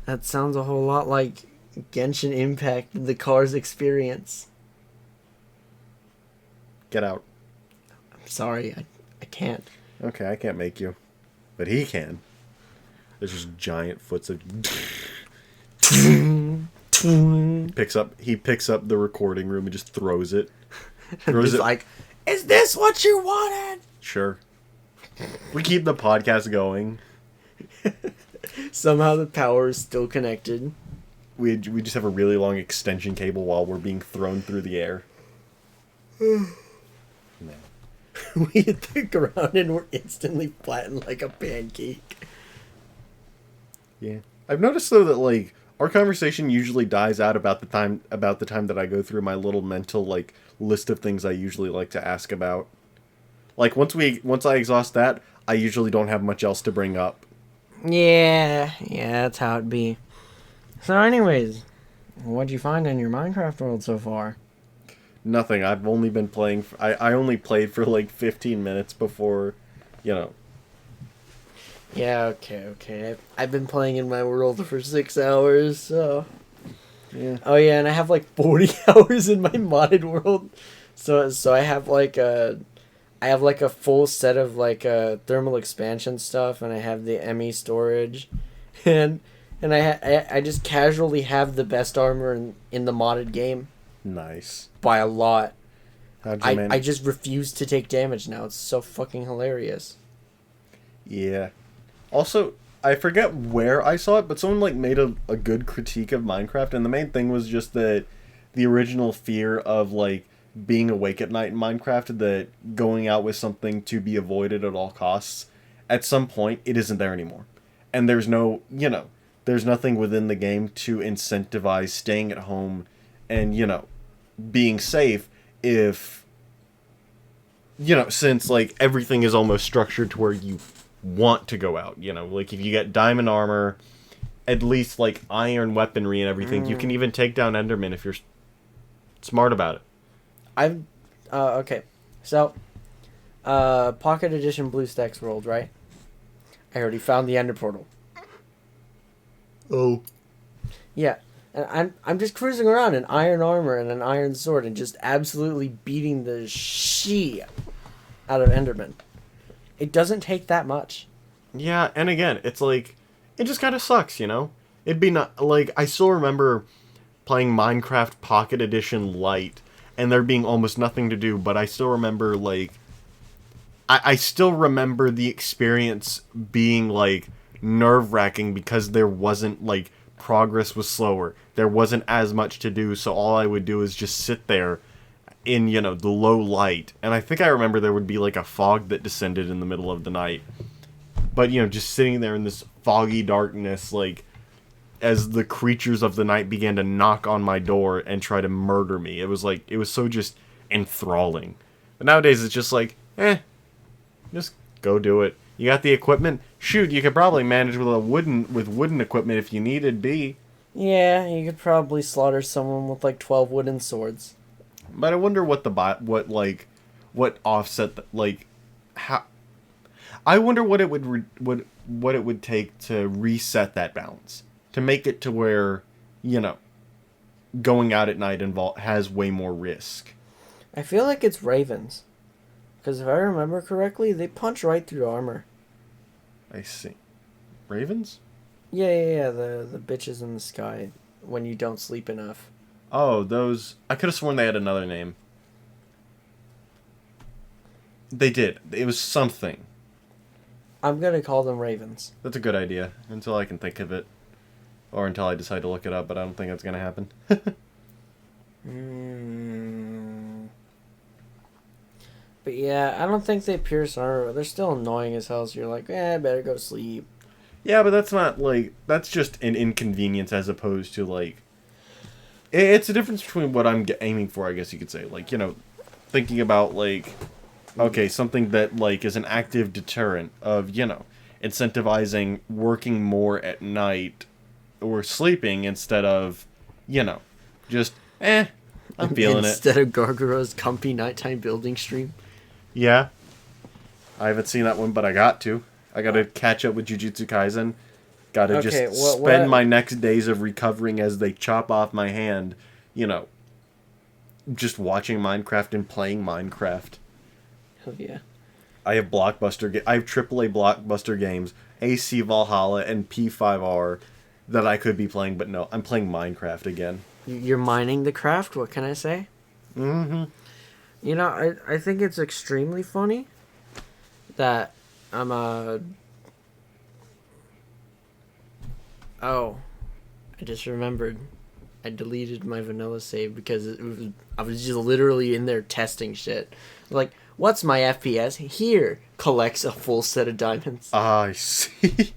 That sounds a whole lot like Genshin Impact, the Cars experience. Get out. I'm sorry, I can't. Okay, I can't make you. But he can. There's just giant foots of... He picks up the recording room and just throws it. He's like, is this what you wanted? Sure. We keep the podcast going. Somehow the power is still connected. We just have a really long extension cable while we're being thrown through the air. No. We hit the ground and we're instantly flattened like a pancake. Yeah. I've noticed though that like our conversation usually dies out about the time that I go through my little mental like list of things I usually like to ask about. Like once I exhaust that, I usually don't have much else to bring up. Yeah, that's how it be. So anyways, what'd you find in your Minecraft world so far? Nothing. I've only been playing I only played for like 15 minutes before, you know. Yeah, okay. I've been playing in my world for 6 hours, so... Yeah. Oh yeah, and I have like 40 hours in my modded world. So I have like a full set of like thermal expansion stuff, and I have the ME storage, and I just casually have the best armor in the modded game. Nice. By a lot. I just refuse to take damage now. It's so fucking hilarious. Yeah. Also, I forget where I saw it, but someone like made a good critique of Minecraft, and the main thing was just that the original fear of like being awake at night in Minecraft, that going out with something to be avoided at all costs, at some point it isn't there anymore. And there's no, there's nothing within the game to incentivize staying at home and, being safe if, since like everything is almost structured to where you want to go out, like if you get diamond armor, at least like iron weaponry and everything, you can even take down Enderman if you're smart about it. Okay. So, Pocket Edition BlueStacks World, right? I already found the Ender Portal. Oh. Yeah. And I'm just cruising around in iron armor and an iron sword and just absolutely beating the shit out of Enderman. It doesn't take that much. Yeah, and again, it's like, it just kind of sucks, It'd be not, like, I still remember playing Minecraft Pocket Edition Lite, and there being almost nothing to do, but I still remember, like, I still remember the experience being, like, nerve-wracking because there wasn't, like, progress was slower. There wasn't as much to do, so all I would do is just sit there in, the low light. And I think I remember there would be, like, a fog that descended in the middle of the night. But, just sitting there in this foggy darkness, like, as the creatures of the night began to knock on my door and try to murder me. It was so just enthralling. But nowadays it's just like, just go do it. You got the equipment? Shoot, you could probably manage with wooden equipment if you needed be. Yeah, you could probably slaughter someone with like 12 wooden swords. But I wonder what offset how. I wonder what it what it would take to reset that balance, to make it to where, going out at night has way more risk. I feel like it's ravens. Because if I remember correctly, they punch right through armor. I see. Ravens? Yeah, the bitches in the sky when you don't sleep enough. Oh, those... I could have sworn they had another name. They did. It was something. I'm gonna call them ravens. That's a good idea, until I can think of it. Or until I decide to look it up, but I don't think that's gonna happen. But yeah, I don't think they pierce armor. They're still annoying as hell, so you're like, better go sleep. Yeah, but that's not, that's just an inconvenience as opposed to, it's a difference between what I'm aiming for, I guess you could say. Thinking about, okay, something that, is an active deterrent of, incentivizing working more at night or sleeping instead of, just, I'm feeling Instead of Gargoyle's comfy nighttime building stream. Yeah. I haven't seen that one, but I got to. I got to catch up with Jujutsu Kaisen. Got to spend my next days of recovering as they chop off my hand, just watching Minecraft and playing Minecraft. Oh, yeah. I have I have AAA Blockbuster games, AC Valhalla and P5R that I could be playing, but no, I'm playing Minecraft again. You're mining the craft, what can I say? Mm-hmm. I think it's extremely funny that I'm Oh, I just remembered. I deleted my vanilla save because I was just literally in there testing shit. Like, what's my FPS? Here, collects a full set of diamonds. I see.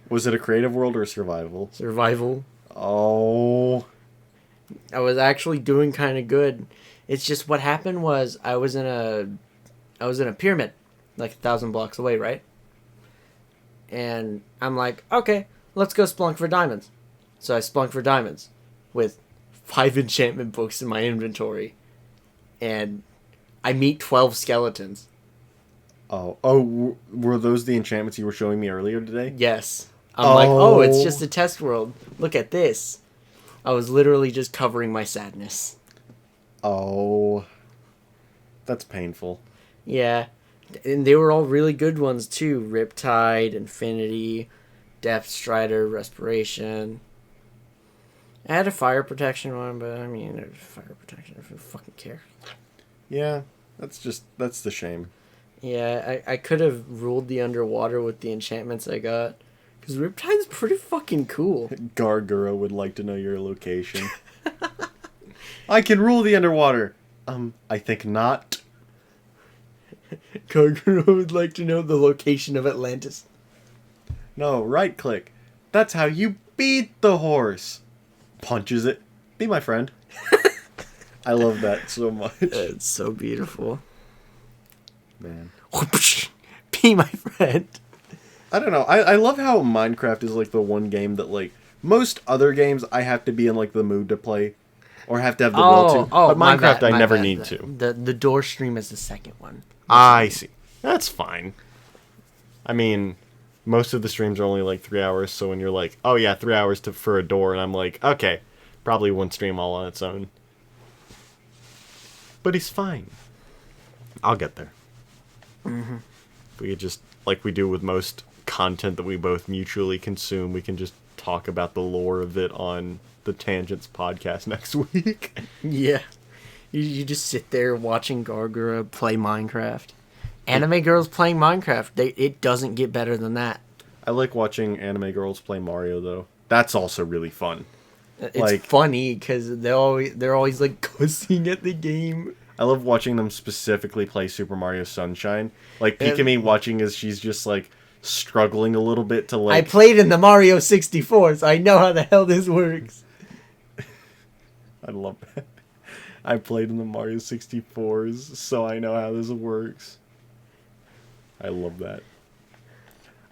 Was it a creative world or survival? Survival. Oh. I was actually doing kind of good. It's just what happened was I was in a pyramid, like 1,000 blocks away, right? And I'm like, okay, let's go splunk for diamonds. So I splunk for diamonds with 5 enchantment books in my inventory, and I meet 12 skeletons. Oh, were those the enchantments you were showing me earlier today? Yes. I'm like, oh, it's just a test world. Look at this. I was literally just covering my sadness. Oh. That's painful. Yeah. And they were all really good ones, too. Riptide, Infinity, Depth Strider, Respiration. I had a fire protection one, but I mean, fire protection, if you fucking care. Yeah, that's the shame. Yeah, I could have ruled the underwater with the enchantments I got. Because Riptide's pretty fucking cool. Gargura would like to know your location. I can rule the underwater. I think not. Gargura would like to know the location of Atlantis. No, right click. That's how you beat the horse. Punches it. Be my friend. I love that so much. It's so beautiful. Man. Be my friend. I don't know. I love how Minecraft is the one game that most other games I have to be in the mood to play. Or have to have the will to. But Minecraft I never need to. The door stream is the second one. I see. That's fine. I mean, most of the streams are only 3 hours, so when you're like, oh yeah, 3 hours for a door, and I'm like, okay, probably one stream all on its own. But he's fine. I'll get there. Mm-hmm. We could just, like we do with most content that we both mutually consume, we can just talk about the lore of it on the Tangents podcast next week. Yeah. You just sit there watching Gargura play Minecraft. Anime girls playing Minecraft. It doesn't get better than that. I like watching anime girls play Mario, though. That's also really fun. It's funny because they're always cussing at the game. I love watching them specifically play Super Mario Sunshine. Pikami watching as she's just struggling a little bit to I like. played in the Mario 64, so I know how the hell this works. I love that. I played in the Mario 64s, so I know how this works. I love that.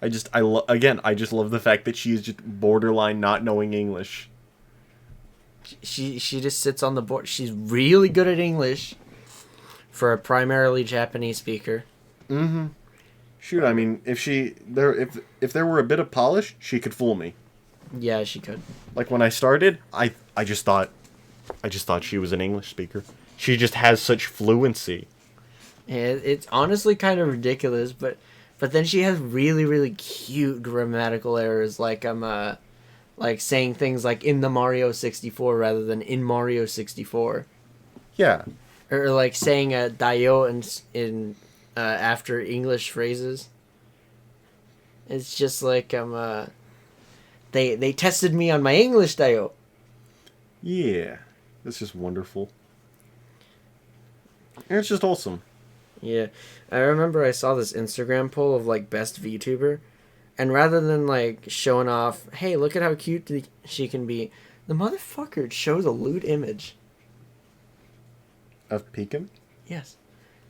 I just love the fact that she is just borderline not knowing English. She just sits on the board. She's really good at English for a primarily Japanese speaker. Mm-hmm. Shoot, I mean, if there were a bit of polish, she could fool me. Yeah, she could. Like when I started, I just thought she was an English speaker. She just has such fluency. Yeah, it's honestly kind of ridiculous, but then she has really, really cute grammatical errors, like like saying things like in the Mario 64 rather than in Mario 64, Yeah. or like saying "dayo" in after English phrases. It's just like they tested me on my English, dayo. Yeah. That's just wonderful. And it's just wholesome. Yeah, I remember I saw this Instagram poll of like best VTuber, and rather than like showing off, hey, look at how cute she can be, the motherfucker chose a lewd image. Of Pekin? Yes,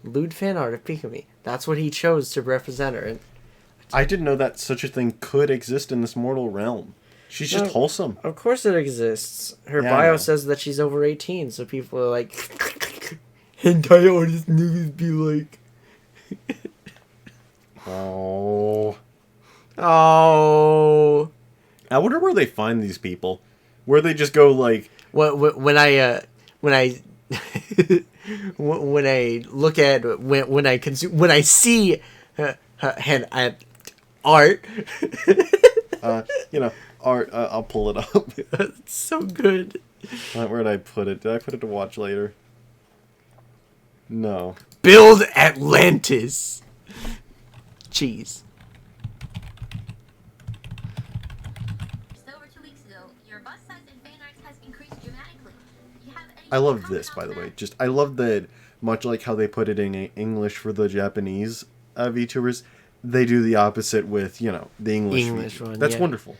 lewd fan art of Pikami. That's what he chose to represent her. And I didn't know that such a thing could exist in this mortal realm. She's just No. wholesome. of course it exists. Her Yeah, I bio know. says that she's over 18, so people are like, hentai artist niggas be like, Oh. oh. I wonder where they find these people. Where they just go like, When I when I look at when I consume when I see art, art. I'll pull it up. it's so good. Where did I put it? Did I put it to watch later? No. Build Atlantis. Cheese. Just over 2 weeks ago, your bus size and fan arts has increased dramatically. Do you have any I love comment this, on by the that? way. Just I love that, much like how they put it in English for the Japanese VTubers, they do the opposite with the English. English VTuber. one, That's yeah. wonderful.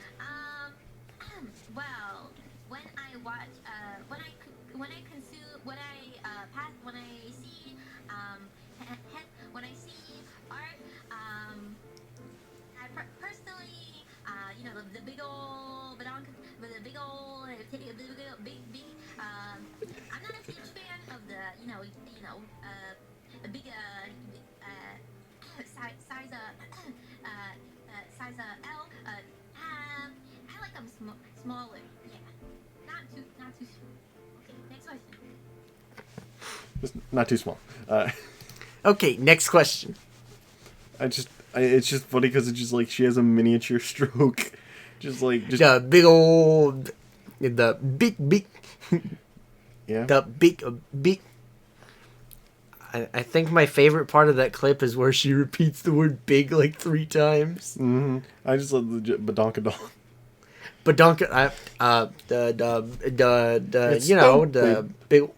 Well, when I watch, when I consume, when I pass, when I see, when I see art, I personally, the big old, the big old, I'm not a huge fan of the, a big, size L. I like them smaller. Yeah, not too small. Okay, next question. Just not too small. Okay, next question. It's just funny because it's just like she has a miniature stroke. The big old, the big, Yeah. the big. I think my favorite part of that clip is where she repeats the word "big" like 3 times. Mm-hmm. I just love the badonkadonk. But don't the It's the stupid. big.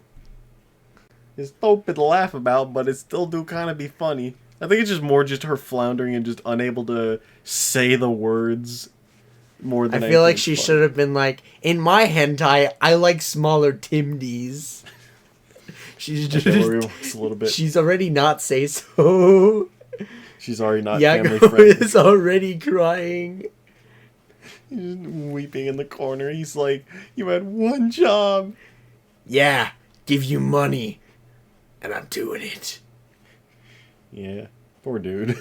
It's stupid to laugh about, but it still do kind of be funny. I think it's just more just her floundering and just unable to say the words more I than feel like anything. she It's should have been like, in my hentai, I like smaller Timdies. She's funny. just, Shiori works a little bit. she's already not say so. She's already not family Yago friendly. is already crying. He's weeping in the corner. He's like, "You had one job." Yeah, give you money, and I'm doing it. Yeah, poor dude.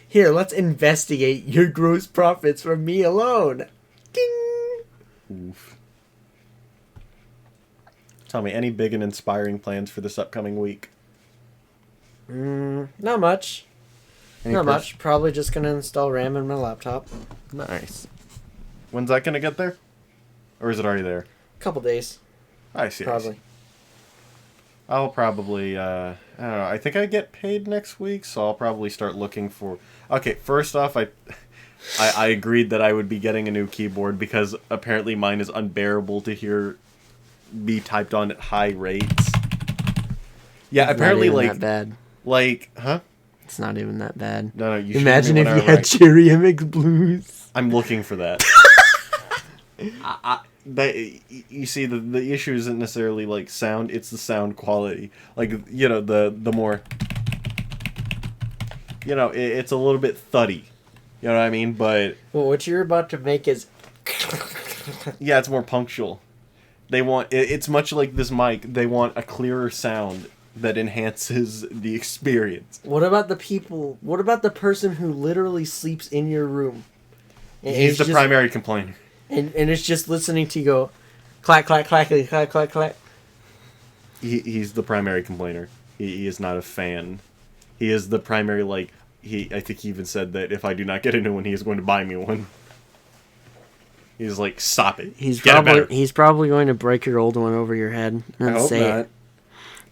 Here, let's investigate your gross profits from me alone. Ding. Oof. Tell me, any big and inspiring plans for this upcoming week? Not much. Any Not pers- much. Probably just gonna install RAM in my laptop. Nice. When's that gonna get there? Or is it already there? Couple days, I see. I see. probably. I'll probably, I don't know, I think I get paid next week, so I'll probably start looking for... Okay, first off, I agreed that I would be getting a new keyboard because apparently mine is unbearable to hear be typed on at high rates. Yeah, It's apparently, not even like... that bad. Huh? It's not even that bad. No, you Imagine should if you had Cherry MX Blues. I'm looking for that. You see, the issue isn't necessarily like sound; it's the sound quality. Like the more it's a little bit thuddy. You know what I mean? But Well, what you're about to make is. yeah, it's more punctual. They want it's much like this mic. They want a clearer sound that enhances the experience. What about the people? What about the person who literally sleeps in your room? And He's it's the just- primary complainer. and it's just listening to you go, clack clack clack clack clack clack. He's the primary complainer. He is not a fan. He is the primary I think he even said that if I do not get a new one, he is going to buy me one. He's like, stop it. He's Get a better. probably going to break your old one over your head I and hope say not. it.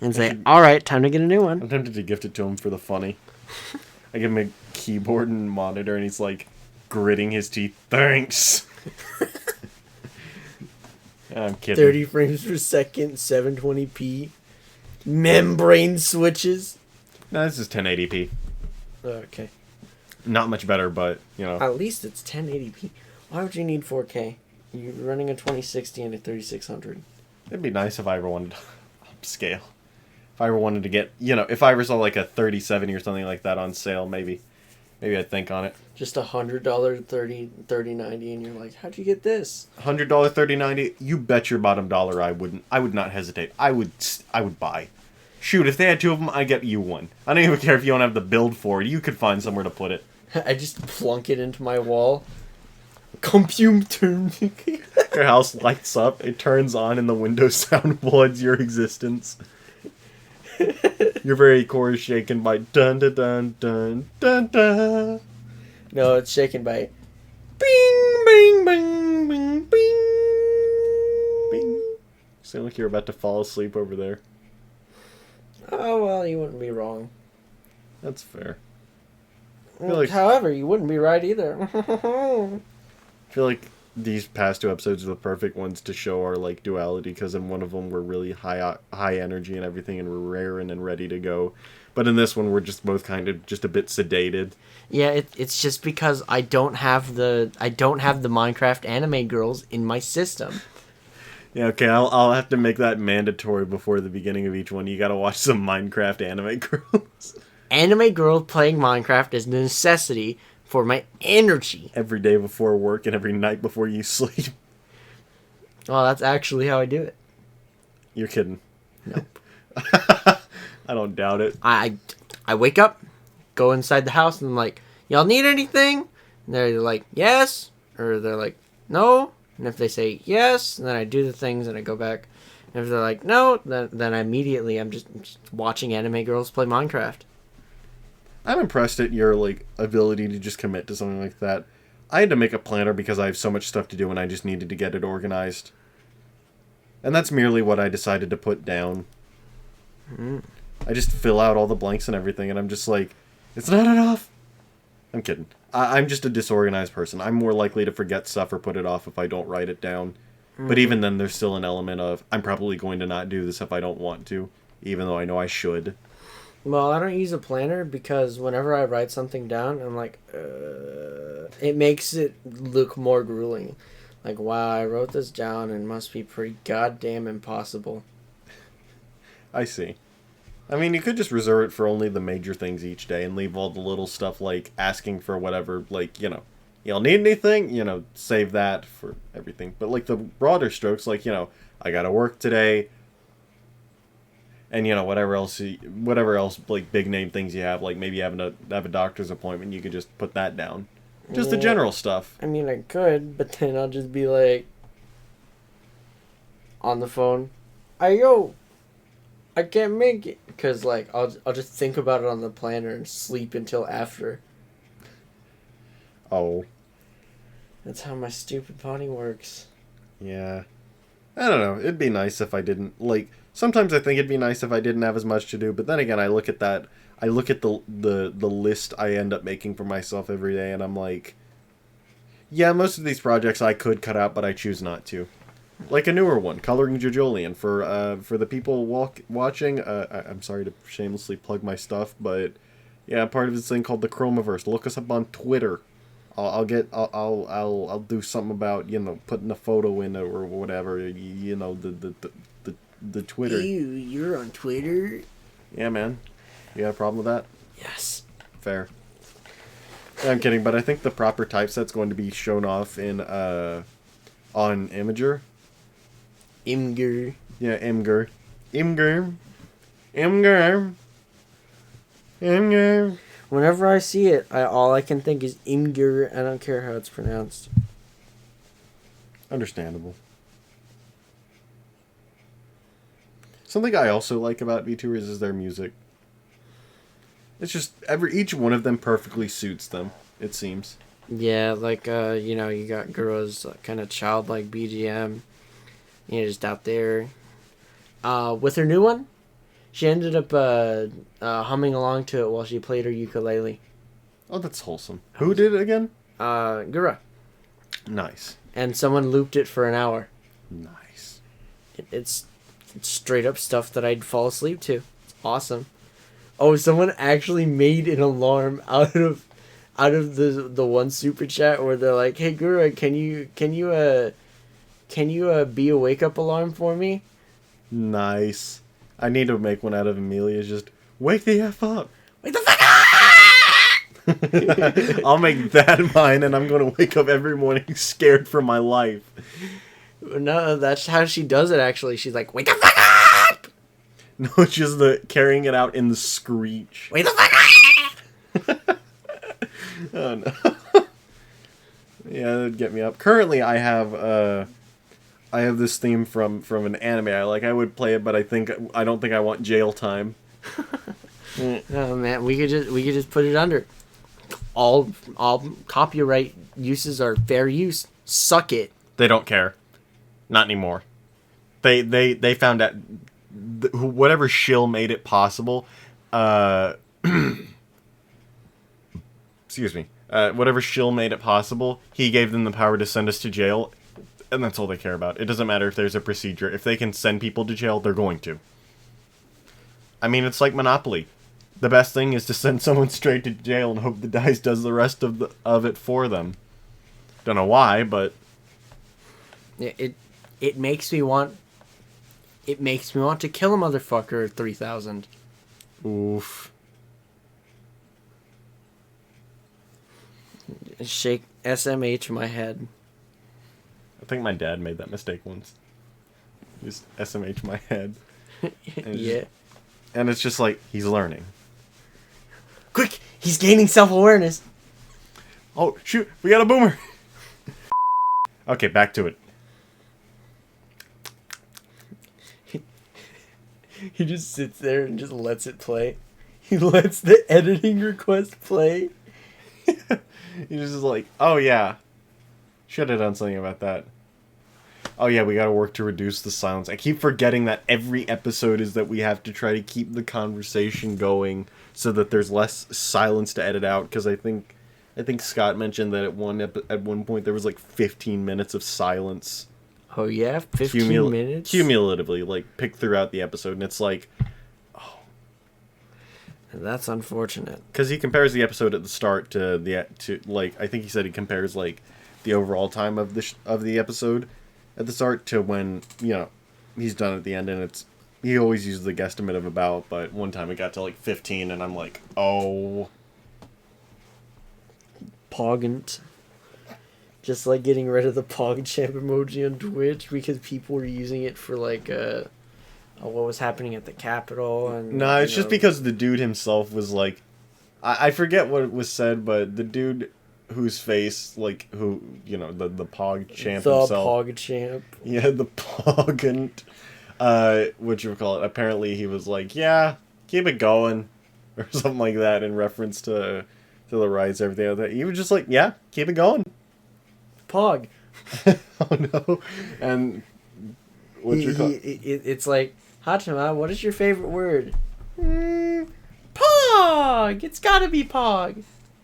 And say, all right, time to get a new one. I'm tempted to gift it to him for the funny. I give him a keyboard and monitor, and he's like gritting his teeth. Thanks. I'm kidding. 30 frames per second, 720p, membrane switches. No, this is 1080p. Okay. Not much better, but At least it's 1080p. Why would you need 4K? You're running a 2060 and a 3600. it'd be nice if I ever wanted to upscale. If I ever wanted to get, if I ever saw like a 3070 or something like that on sale, maybe I'd think on it. Just $100 3090, and you're like, how'd you get this? $100 3090. You bet your bottom dollar I wouldn't. I would not hesitate. I would buy. Shoot, if they had two of them, I get you one. I don't even care if you don't have the build for it. You could find somewhere to put it. I just plunk it into my wall. Computer. Your house lights up. It turns on, and the Windows sound floods your existence. Your very core is shaken by dun dun dun dun dun dun. No, it's shaken by bing, bing, bing, bing, bing. Bing. Sound like you're about to fall asleep over there. Oh, well, you wouldn't be wrong. That's fair. feel like- However, you wouldn't be right either. I feel like these past two episodes are the perfect ones to show our duality, because in one of them we're really high energy and everything, and we're raring and ready to go. But in this one, we're just both kind of just a bit sedated. Yeah, it's just because I don't have the Minecraft anime girls in my system. Yeah, okay, I'll have to make that mandatory before the beginning of each one. You gotta watch some Minecraft anime girls. Anime girls playing Minecraft is a necessity for my energy. Every day before work and every night before you sleep. Well, that's actually how I do it. You're kidding. Nope. I don't doubt it. I wake up, go inside the house, and I'm like, y'all need anything? And they're like, yes. Or they're like, no. And if they say yes, then I do the things and I go back. And if they're like, no, then immediately I'm just watching anime girls play Minecraft. I'm impressed at your ability to just commit to something like that. I had to make a planner because I have so much stuff to do and I just needed to get it organized. And that's merely what I decided to put down. I just fill out all the blanks and everything, and I'm just like, it's not enough. I'm kidding. I'm just a disorganized person. I'm more likely to forget stuff or put it off if I don't write it down. But even then, there's still an element of, I'm probably going to not do this if I don't want to, even though I know I should. Well, I don't use a planner because whenever I write something down, I'm like, it makes it look more grueling. Like, wow, I wrote this down and it must be pretty goddamn impossible. I see. I mean, you could just reserve it for only the major things each day and leave all the little stuff like asking for whatever, y'all need anything? Save that for everything. But the broader strokes, I gotta work today. And, whatever else, big name things you have, maybe you have a doctor's appointment, you could just put that down. Just the general stuff. I mean, I could, but then I'll just be like, on the phone, yo, I can't make it. Because, I'll just think about it on the planner and sleep until after. Oh. That's how my stupid body works. Yeah. I don't know. It'd be nice if I didn't, sometimes I think it'd be nice if I didn't have as much to do, but then again, I look at that, I look at the list I end up making for myself every day, and I'm like, yeah, most of these projects I could cut out, but I choose not to. Like a newer one, Coloring JoJolion. For the people watching, I'm sorry to shamelessly plug my stuff, but, Yeah, part of this thing called the Chromaverse. Look us up on Twitter. I'll do something about, you know, putting a photo in it or whatever. You know, the Twitter. Ew, you're on Twitter? Yeah, man. You got a problem with that? Yes. Fair. I'm kidding, but I think the proper typeset's going to be shown off in on Imager. Imgur. Yeah, Imgur. Imgur. Imgur. Imgur. Whenever I see it, all I can think is Imgur. I don't care how it's pronounced. Understandable. Something I also like about VTubers is their music. It's just each one of them perfectly suits them, it seems. Yeah, like, you know, you got Guro's kind of childlike BGM. You know, just out there. With her new one, she ended up humming along to it while she played her ukulele. Oh, that's wholesome. Who did it again? Gura. Nice. And someone looped it for an hour. Nice. It's straight up stuff that I'd fall asleep to. It's awesome. Oh, someone actually made an alarm out of the one super chat where they're like, "Hey Gura, can you be a wake up alarm for me?" Nice. I need to make one out of Amelia's just wake the F up. Wake the fuck up! I'll make that mine, and I'm going to wake up every morning scared for my life. No, that's how she does it. Actually, she's like, "Wake the fuck up!" No, it's just the carrying it out in the screech. Wake the fuck up! Oh no. Yeah, that'd get me up. Currently, I have this theme from an anime I like. I would play it, but I don't think I want jail time. Oh man, we could just put it under. All copyright uses are fair use. Suck it. They don't care. Not anymore. They found out whatever shill made it possible. Excuse me. Whatever shill made it possible, he gave them the power to send us to jail, and that's all they care about. It doesn't matter if there's a procedure. If they can send people to jail, they're going to. I mean, it's like Monopoly. The best thing is to send someone straight to jail and hope the dice does the rest of it for them. Don't know why, but it makes me want. It makes me want to kill a motherfucker. 3000. Oof. Shake SMH my head. I think my dad made that mistake once. Just SMH my head. Yeah. And it's just like, he's learning. Quick! He's gaining self-awareness. Oh, shoot! We got a boomer! Okay, back to it. He just sits there and just lets it play. He lets the editing request play. He's just like, oh yeah. Should have done something about that. Oh yeah, we gotta work to reduce the silence. I keep forgetting that every episode is that we have to try to keep the conversation going so that there's less silence to edit out, because I think Scott mentioned that at one point there was like 15 minutes of silence. Oh yeah, 15 minutes? Cumulatively, like, picked throughout the episode, and it's like, oh. That's unfortunate. Because he compares the episode at the start to I think he said he compares, like, the overall time of the episode at the start to when, you know, he's done at the end, and he always uses the guesstimate of about, but one time it got to, like, 15, and I'm like, oh. Poggant. Just like getting rid of the PogChamp emoji on Twitch because people were using it for, like, what was happening at the Capitol. And no, it's just because the dude himself was like, I forget what was said, but the dude whose face, like, who, you know, the PogChamp himself. The PogChamp. Yeah, the Poggant. What you call it? Apparently he was like, yeah, keep it going. Or something like that in reference to the riots, everything like that. He was just like, yeah, keep it going. Pog. Oh no. And it's like, Hachima, what is your favorite word? Pog! It's gotta be Pog.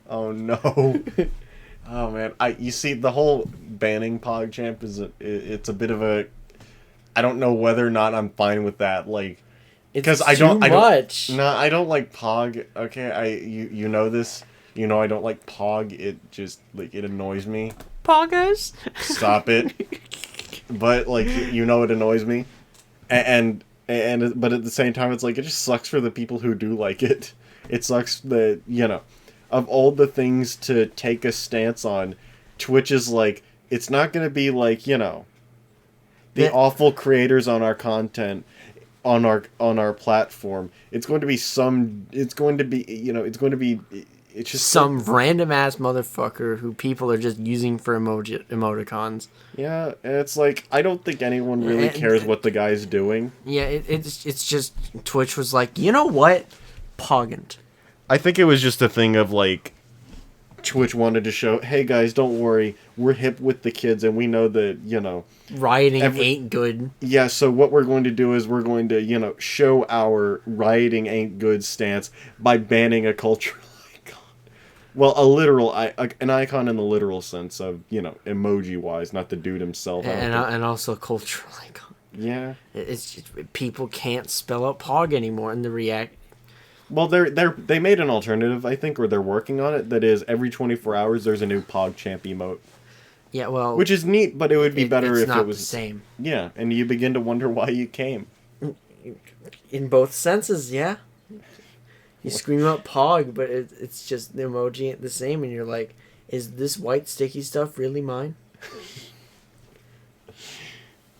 Oh no. Oh man. You see, the whole banning PogChamp it's a bit of a, I don't know whether or not I'm fine with that. Like, It's I too don't much. No, I don't like Pog. Okay, you know this. You know I don't like Pog. It just like it annoys me. Poggers. Stop it. But like you know it annoys me, and but at the same time it's like it just sucks for the people who do like it. It sucks that of all the things to take a stance on, Twitch is like it's not gonna be like the awful creators on our content on our platform. It's going to be it's just some random ass motherfucker who people are just using for emoticons. Yeah, it's like I don't think anyone really cares what the guy's doing. Yeah, it's just Twitch was like, you know what, Poggant. I think it was just a thing of like Twitch wanted to show, hey guys, don't worry, we're hip with the kids and we know that rioting ain't good. Yeah, so what we're going to do is we're going to show our rioting ain't good stance by banning a cultural. Well, an icon in the literal sense of, emoji-wise, not the dude himself. And also cultural icon. Yeah. It's just, people can't spell out Pog anymore, and the React... Well, they made an alternative, I think, or they're working on it, that is, every 24 hours there's a new PogChamp emote. Yeah, well... Which is neat, but it would be better if it was... the same. Yeah, and you begin to wonder why you came. In both senses, yeah. You scream out Pog, but it's just the emoji ain't the same, and you're like, is this white sticky stuff really mine?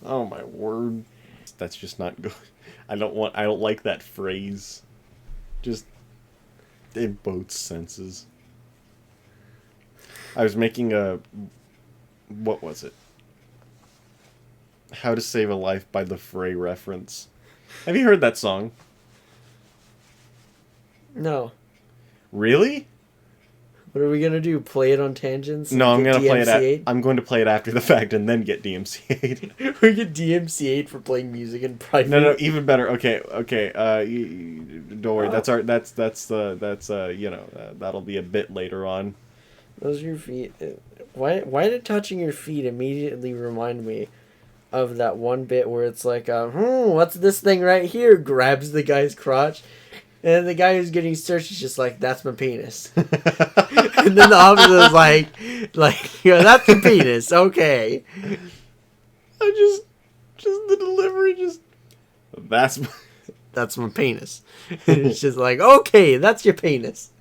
Oh my word. That's just not good. I don't like that phrase. Just in both senses. I was making what was it? How to Save a Life by the Fray reference. Have you heard that song? No. Really? What are we gonna do? Play it on tangents? No, I'm gonna play DMCA'd? it. I'm going to play it after the fact and then get DMCA'd. We get DMCA'd for playing music in private. No, even better. Okay. Don't worry. Oh. That'll be a bit later on. Those are your feet. Why did touching your feet immediately remind me of that one bit where it's like, what's this thing right here? Grabs the guy's crotch. And the guy who's getting searched is just like, that's my penis. And then the officer is like, that's the penis. Okay. I just the delivery That's my penis. And it's just like, okay, that's your penis.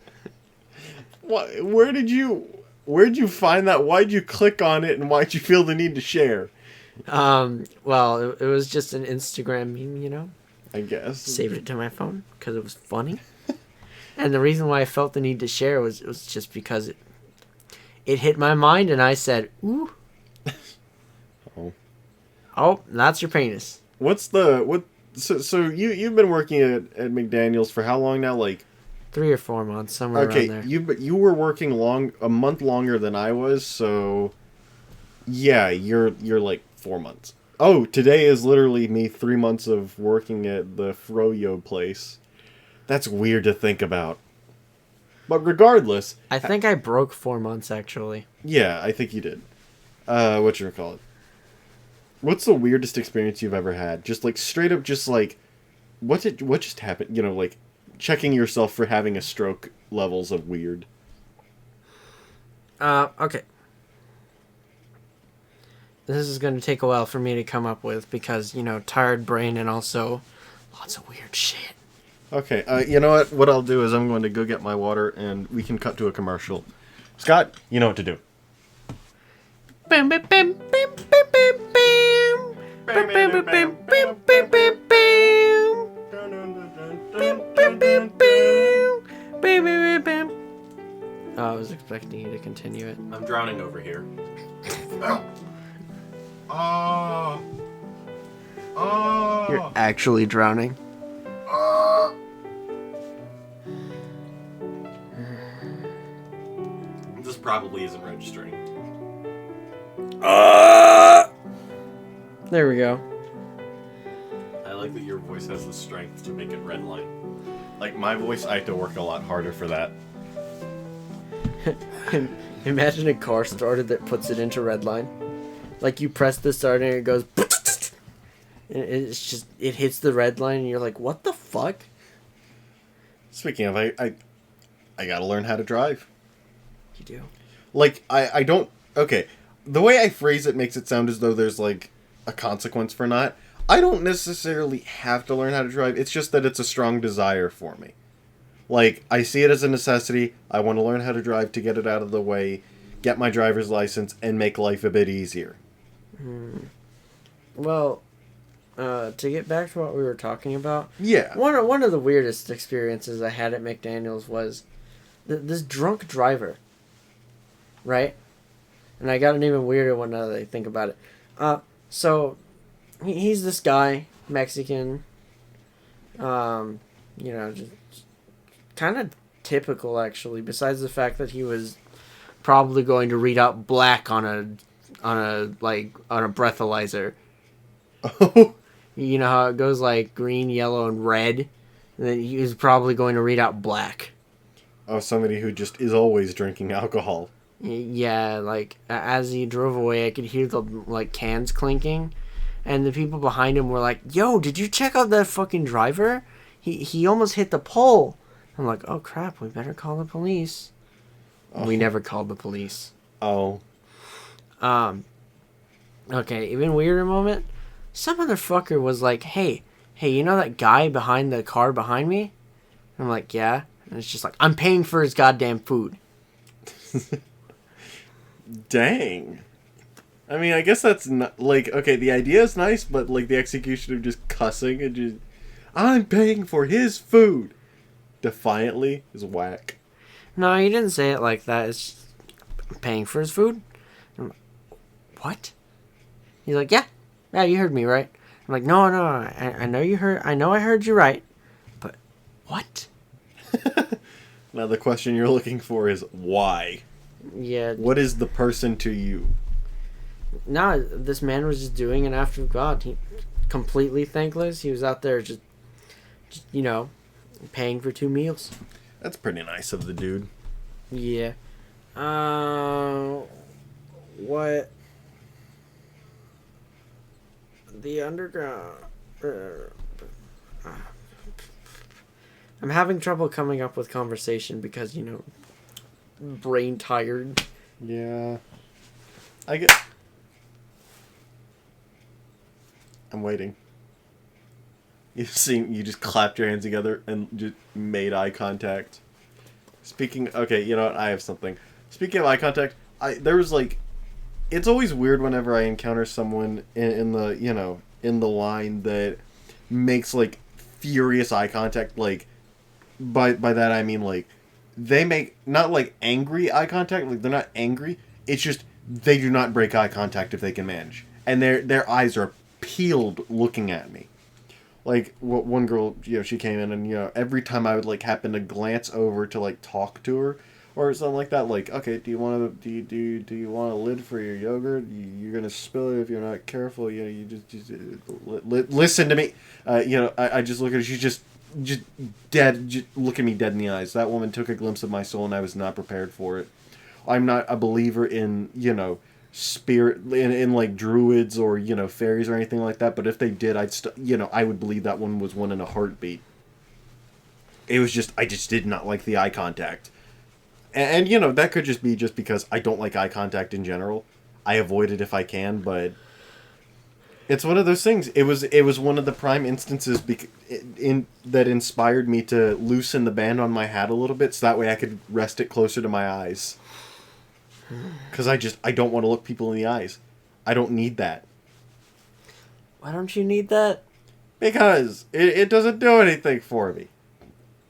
What? Where'd you find that? Why'd you click on it, and why'd you feel the need to share? Well, it was just an Instagram meme, I guess. Saved it to my phone because it was funny. And the reason why I felt the need to share was just because it hit my mind, and I said, ooh. Oh, that's your penis. So you've been working at McDaniel's for how long now? Like 3 or 4 months, somewhere around there. You were working a month longer than I was, so yeah, you're like 4 months. Oh, today is literally me 3 months of working at the Froyo place. That's weird to think about. But regardless, I think I broke 4 months actually. Yeah, I think you did. Whatchamacallit? What's the weirdest experience you've ever had? Just like straight up, just like what just happened? Like checking yourself for having a stroke levels of weird. Okay. This is going to take a while for me to come up with because, tired brain and also lots of weird shit. Okay, you know what? What I'll do is I'm going to go get my water and we can cut to a commercial. Scott, you know what to do. Bam, bam, bam, bam, bam, bam, bam. Bam, bam, bam, bam, bam, bam, bam, bam. Bam, bam, bam, bam. Bam, bam, bam. Oh, I was expecting you to continue it. I'm drowning over here. You're actually drowning. This probably isn't registering. There we go. I like that your voice has the strength to make it redline. Like my voice, I have to work a lot harder for that. Imagine a car starter that puts it into redline. Like you press the start and it goes... And it's just, it hits the red line and you're like, what the fuck? fuck? Speaking of, I gotta learn how to drive. You do. Like, I don't... Okay, the way I phrase it makes it sound as though there's, like, a consequence for not. I don't necessarily have to learn how to drive. It's just that it's a strong desire for me. Like, I see it as a necessity. I want to learn how to drive to get it out of the way, get my driver's license, and make life a bit easier. Well, to get back to what we were talking about, Yeah. one of the weirdest experiences I had at McDaniel's was this drunk driver, right? And I got an even weirder one now that I think about it. So he's this guy, Mexican, just kind of typical actually. Besides the fact that he was probably going to read out black on a breathalyzer. Oh, You know how it goes like green, yellow, and red? And then he was probably going to read out black. oh, somebody who just is always drinking alcohol. Yeah, like, as he drove away, I could hear the, like, cans clinking. And the people behind him were like, yo, did you check out that fucking driver? He almost hit the pole. I'm like, oh, crap, we better call the police. Oh. We never called the police. Oh. Okay, even weirder moment. Some motherfucker was like, hey, you know that guy behind the car behind me? And I'm like, yeah. And it's just like, I'm paying for his goddamn food. Dang. I mean, I guess that's not, like, okay, the idea is nice, but, like, the execution of just cussing and just, I'm paying for his food, defiantly, is whack. No, he didn't say it like that. It's just, I'm paying for his food. I'm like, what? He's like, yeah, you heard me right. I'm like, no, I know you heard. I know I heard you right, but what? Now the question you're looking for is why? Yeah. What is the person to you? No, this man was just doing an act of God. He completely thankless. He was out there just paying for 2 meals. That's pretty nice of the dude. Yeah. What? The underground. I'm having trouble coming up with conversation because, brain tired. Yeah. I'm waiting. You just clapped your hands together and just made eye contact. Okay, you know what? I have something. Speaking of eye contact, it's always weird whenever I encounter someone in the line that makes, like, furious eye contact. Like, by that I mean, like, they make, not, like, angry eye contact, like, they're not angry, it's just, they do not break eye contact if they can manage. And their eyes are peeled looking at me. Like, one girl, she came in and, every time I would, like, happen to glance over to, like, talk to her or something like that, like, okay, do you want a lid for your yogurt? You're gonna spill it if you're not careful. You just listen to me. I just look at her. She's just dead. Just look at me dead in the eyes. That woman took a glimpse of my soul, and I was not prepared for it. I'm not a believer in, spirit, in like druids or, fairies or anything like that, but if they did, I would believe that one was one in a heartbeat. It was just, I just did not like the eye contact. And that could just be just because I don't like eye contact in general. I avoid it if I can, but it's one of those things. It was one of the prime instances that inspired me to loosen the band on my hat a little bit, so that way I could rest it closer to my eyes. Because I don't want to look people in the eyes. I don't need that. Why don't you need that? Because it doesn't do anything for me.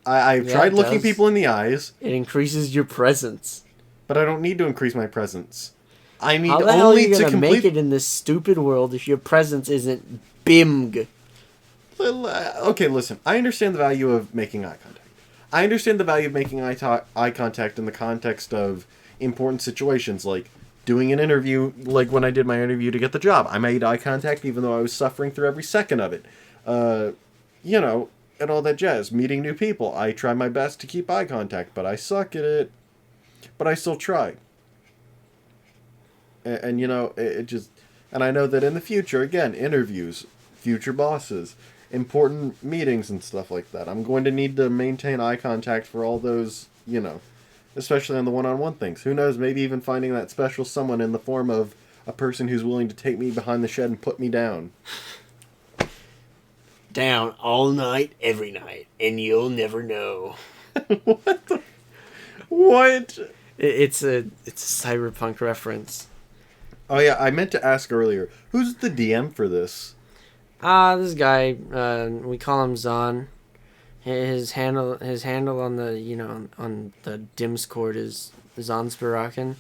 I've tried looking people in the eyes. It increases your presence. But I don't need to increase my presence. I need How the hell are you only to gonna make it in this stupid world if your presence isn't bimg? Okay, listen. I understand the value of making eye contact. I understand the value of making eye contact in the context of important situations, like doing an interview, like when I did my interview to get the job. I made eye contact even though I was suffering through every second of it. And all that jazz. Meeting new people. I try my best to keep eye contact, but I suck at it. But I still try. And it just... And I know that in the future, again, interviews, future bosses, important meetings and stuff like that. I'm going to need to maintain eye contact for all those, especially on the one-on-one things. Who knows, maybe even finding that special someone in the form of a person who's willing to take me behind the shed and put me down. Down all night, every night, and you'll never know. What? It's a cyberpunk reference. Oh yeah, I meant to ask earlier, who's the DM for this? This guy, we call him Zon. His handle on the on the Discord is Zonspiraken.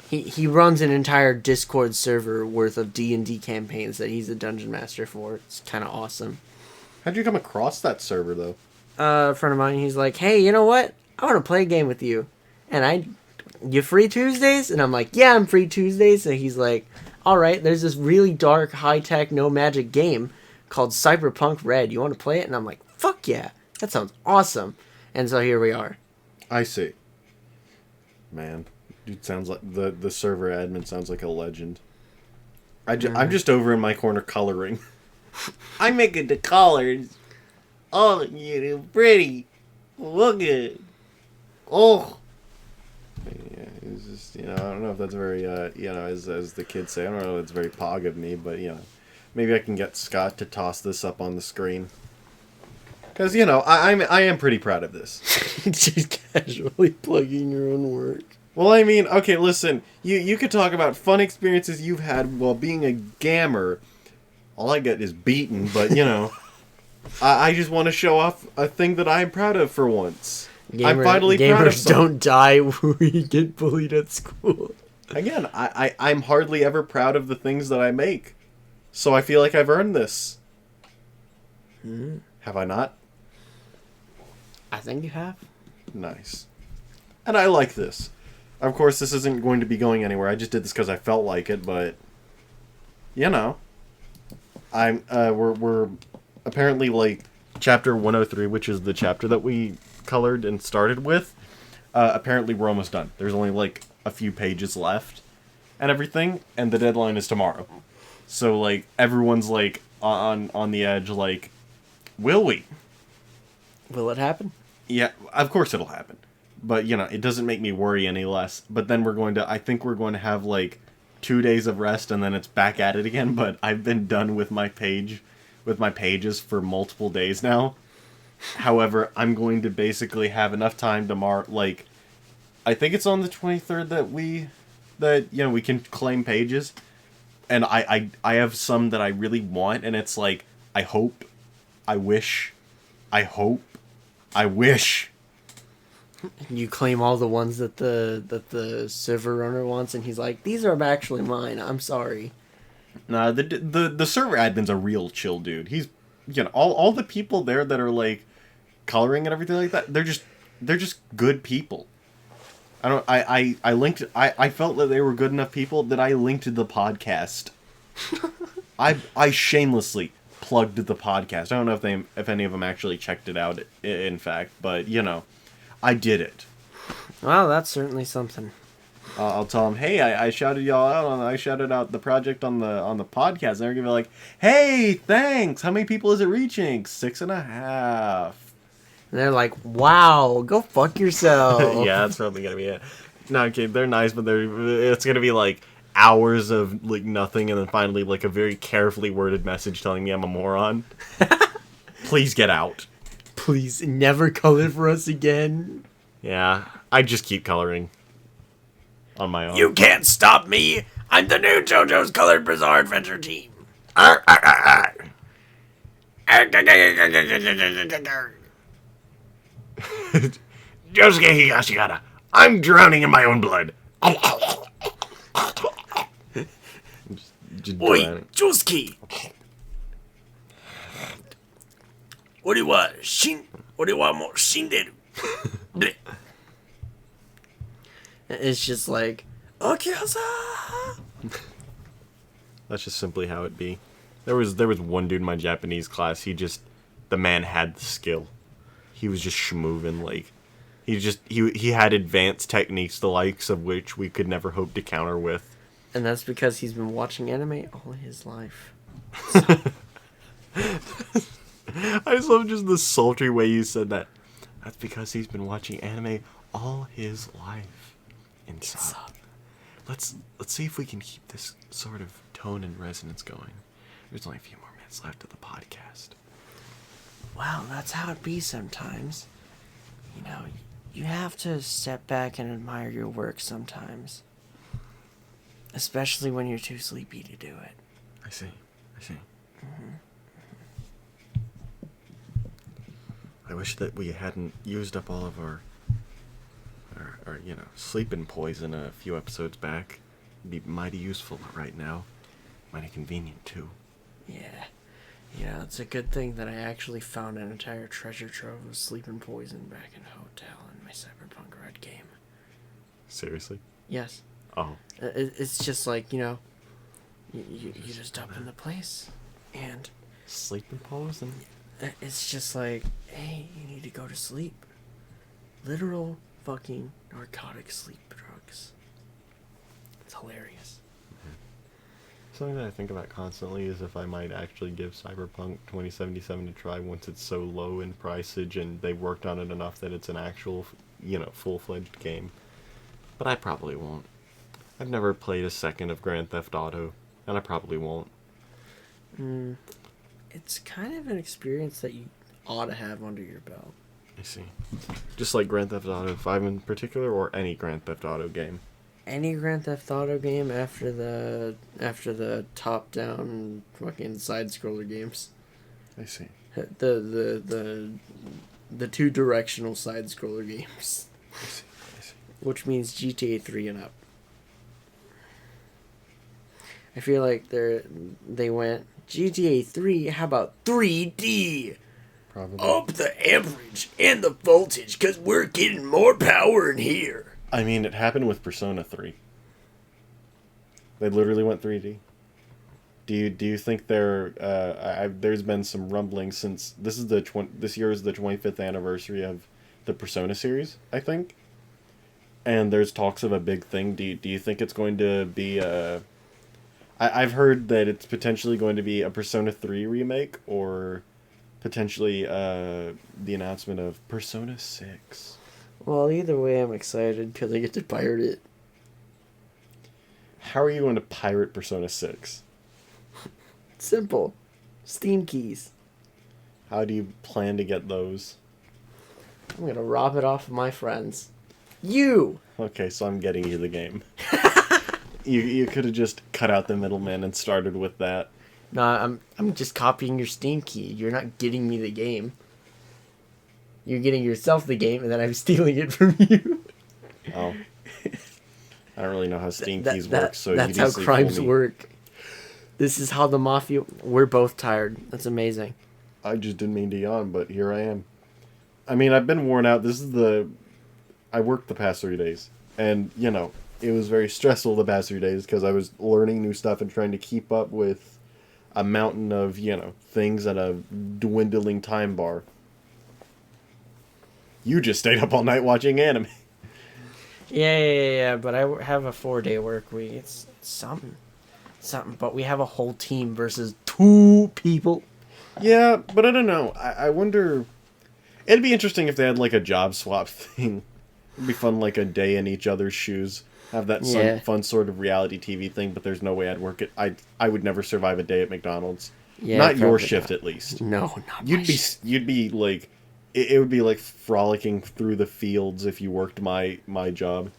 He runs an entire Discord server worth of D&D campaigns that he's a dungeon master for. It's kind of awesome. How'd you come across that server though? A friend of mine, he's like, hey, you know what? I want to play a game with you. And you free Tuesdays? And I'm like, yeah, I'm free Tuesdays. And he's like, all right, there's this really dark, high-tech, no-magic game called Cyberpunk Red. You want to play it? And I'm like, fuck yeah. That sounds awesome. And so here we are. I see. Man, dude sounds like the server admin sounds like a legend. I'm just over in my corner coloring. I'm making the colors. Oh, you pretty. Look good. Oh. Yeah, it's just, I don't know if that's very, as the kids say, I don't know if it's very pog of me, but, maybe I can get Scott to toss this up on the screen. Because, I am pretty proud of this. Just casually plugging your own work. Well, I mean, okay, listen, you could talk about fun experiences you've had while being a gamer. All I get is beaten, but, I just want to show off a thing that I'm proud of for once. I'm finally proud of Gamers don't die when we get bullied at school. Again, I'm hardly ever proud of the things that I make. So I feel like I've earned this. Have I not? I think you have. Nice. And I like this. Of course, this isn't going to be going anywhere. I just did this because I felt like it, but... we're apparently, like, chapter 103, which is the chapter that we colored and started with. Apparently we're almost done. There's only, like, a few pages left and everything, and the deadline is tomorrow. So, like, everyone's, like, on the edge, like, will we? Will it happen? Yeah, of course it'll happen. But, it doesn't make me worry any less. But then I think we're going to have, like, 2 days of rest, and then it's back at it again. But I've been done with my pages for multiple days now. However, I'm going to basically have enough time to I think it's on the 23rd that we can claim pages. And I have some that I really want, and it's like, I hope, I wish, I hope, I wish. You claim all the ones that the server runner wants, and he's like, these are actually mine, I'm sorry. Nah, the server admin's a real chill dude. He's, all the people there that are, like, coloring and everything like that, they're just good people. I felt that they were good enough people that I linked the podcast. I shamelessly plugged the podcast. I don't know if any of them actually checked it out, in fact, but, I did it. Well, that's certainly something. I'll tell them, hey, I shouted y'all out I shouted out the project on the podcast, and they're gonna be like, hey, thanks. How many people is it reaching? 6.5. And they're like, wow, go fuck yourself. Yeah, that's probably gonna be it. No, okay, they're nice, but it's gonna be like hours of like nothing, and then finally like a very carefully worded message telling me I'm a moron. Please get out. Please never color for us again. Yeah, I just keep coloring on my own. You can't stop me. I'm the new JoJo's Colored Bizarre Adventure Team. Josuke Higashigata, I'm drowning in my own blood. Oi, Josuke. What do you want? What do you want more? Shinderu. It's just like, Okyaza. That's just simply how it be. There was one dude in my Japanese class. The man had the skill. He was just schmoovin', like he had advanced techniques the likes of which we could never hope to counter with. And that's because he's been watching anime all his life. I just love just the sultry way you said that. That's because he's been watching anime all his life. In sub. Let's see if we can keep this sort of tone and resonance going. There's only a few more minutes left of the podcast. Well, that's how it be sometimes. You know, you have to step back and admire your work sometimes. Especially when you're too sleepy to do it. I see. Mm-hmm. I wish that we hadn't used up all of our sleeping poison a few episodes back. It'd be mighty useful right now. Mighty convenient, too. Yeah. Yeah, it's a good thing that I actually found an entire treasure trove of sleeping poison back in a hotel in my Cyberpunk Red game. Seriously? Yes. Oh. It's just like, you just up in the place, and Sleeping poison? it's just like, hey, you need to go to sleep. Literal fucking narcotic sleep drugs. It's hilarious. Something that I think about constantly is if I might actually give Cyberpunk 2077 a try once it's so low in priceage and they worked on it enough that it's an actual, full-fledged game. But I probably won't. I've never played a second of Grand Theft Auto, and I probably won't. It's kind of an experience that you ought to have under your belt. I see. Just like Grand Theft Auto 5 in particular, or any Grand Theft Auto game? Any Grand Theft Auto game after the top-down fucking side-scroller games. I see. The two-directional side-scroller games. I see. Which means GTA 3 and up. I feel like they went, GTA 3, how about 3D? Probably. Up the amperage and the voltage, because we're getting more power in here. I mean, it happened with Persona 3. They literally went 3D. Do you think there's been some rumblings since this year is the 25th anniversary of the Persona series, I think, and there's talks of a big thing. Do you think it's going to be I've heard that it's potentially going to be a Persona 3 remake, or potentially the announcement of Persona 6. Well, either way, I'm excited because I get to pirate it. How are you going to pirate Persona 6? Simple. Steam keys. How do you plan to get those? I'm going to rob it off of my friends. You! Okay, so I'm getting you the game. You could have just cut out the middleman and started with that. No, I'm just copying your Steam key. You're not getting me the game. You're getting yourself the game, and then I'm stealing it from you. Oh. I don't really know how Steam keys work, so that's you how easily crimes fool me. work. This is how the mafia... We're both tired. That's amazing. I just didn't mean to yawn, but here I am. I mean, I've been worn out. I worked the past 3 days, and, it was very stressful the past 3 days because I was learning new stuff and trying to keep up with a mountain of, things at a dwindling time bar. You just stayed up all night watching anime. Yeah, but I have a 4-day work week. It's something. But we have a whole team versus 2 people. Yeah, but I don't know. I wonder... It'd be interesting if they had, a job swap thing. It'd be fun, a day in each other's shoes. Have that fun sort of reality TV thing, but there's no way I'd work it. I would never survive a day at McDonald's. Yeah, not your probably shift, not. at least. No, not You'd my be shift. it would be like frolicking through the fields if you worked my job.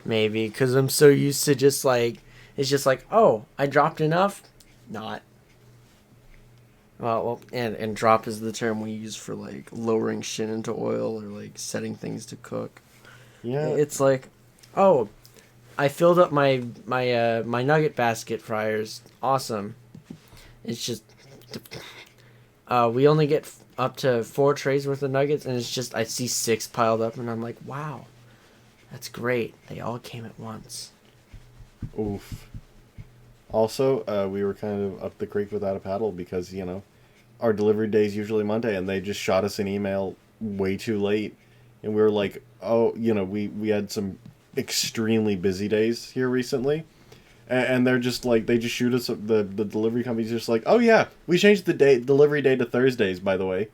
Maybe, because I'm so used to just it's just oh, I dropped enough? Not. Well, and drop is the term we use for lowering shit into oil or setting things to cook. Yeah. It's oh, I filled up my nugget basket fryers. Awesome. It's just we only get up to 4 trays worth of nuggets, and it's just I see 6 piled up, and I'm like, wow, that's great. They all came at once. Oof. Also, we were kind of up the creek without a paddle because, our delivery day is usually Monday, and they just shot us an email way too late. And we were like, oh, we had some extremely busy days here recently. And they're just like, they just shoot us. The delivery company's just like, oh yeah, we changed the delivery day to Thursdays. By the way,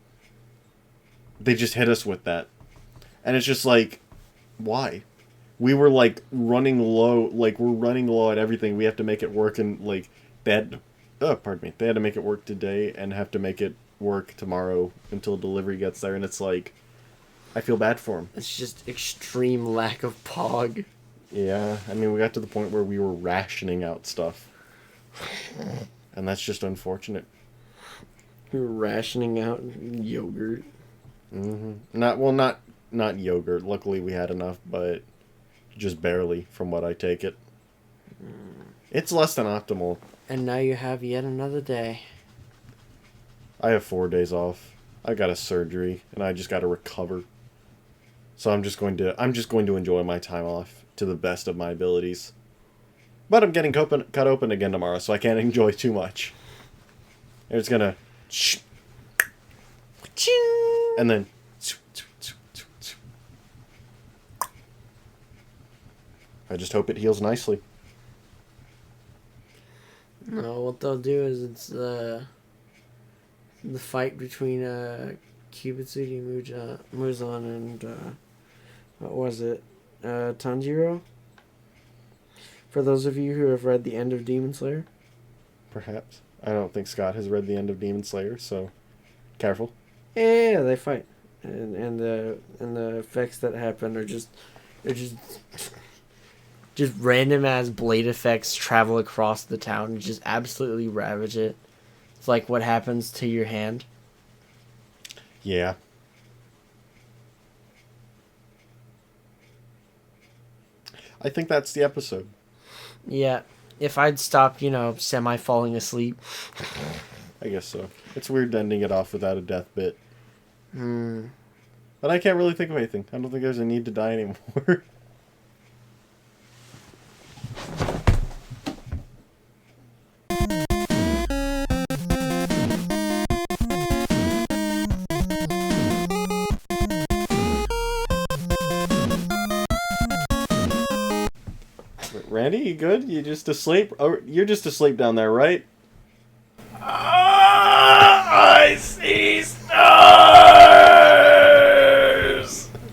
they just hit us with that, and it's just like, why? We were like running low, like we're running low at everything. We have to make it work, and like they had, pardon me, they had to make it work today and have to make it work tomorrow until delivery gets there, and it's like, I feel bad for them. It's just extreme lack of pog. Yeah, I mean, we got to the point where we were rationing out stuff, and that's just unfortunate. You're rationing out yogurt. Not yogurt. Luckily, we had enough, but just barely, from what I take it. It's less than optimal. And now you have yet another day. I have 4 days off. I got a surgery, and I just got to recover. So I'm just going to enjoy my time off to the best of my abilities. But I'm getting cut open again tomorrow, so I can't enjoy too much. It's gonna, and then, I just hope it heals nicely. No, what they'll do is it's the fight between Kibutsuji Muzan and what was it? Tanjiro? For those of you who have read the end of Demon Slayer. Perhaps. I don't think Scott has read the end of Demon Slayer, so careful. Yeah, they fight. And the effects that happen are just random as blade effects travel across the town and just absolutely ravage it. It's like what happens to your hand. Yeah. I think that's the episode. Yeah. If I'd stopped, semi falling asleep. I guess so. It's weird ending it off without a death bit. Hmm. But I can't really think of anything. I don't think there's a need to die anymore. Randy, you good? You just asleep? Oh, you're just asleep down there, right?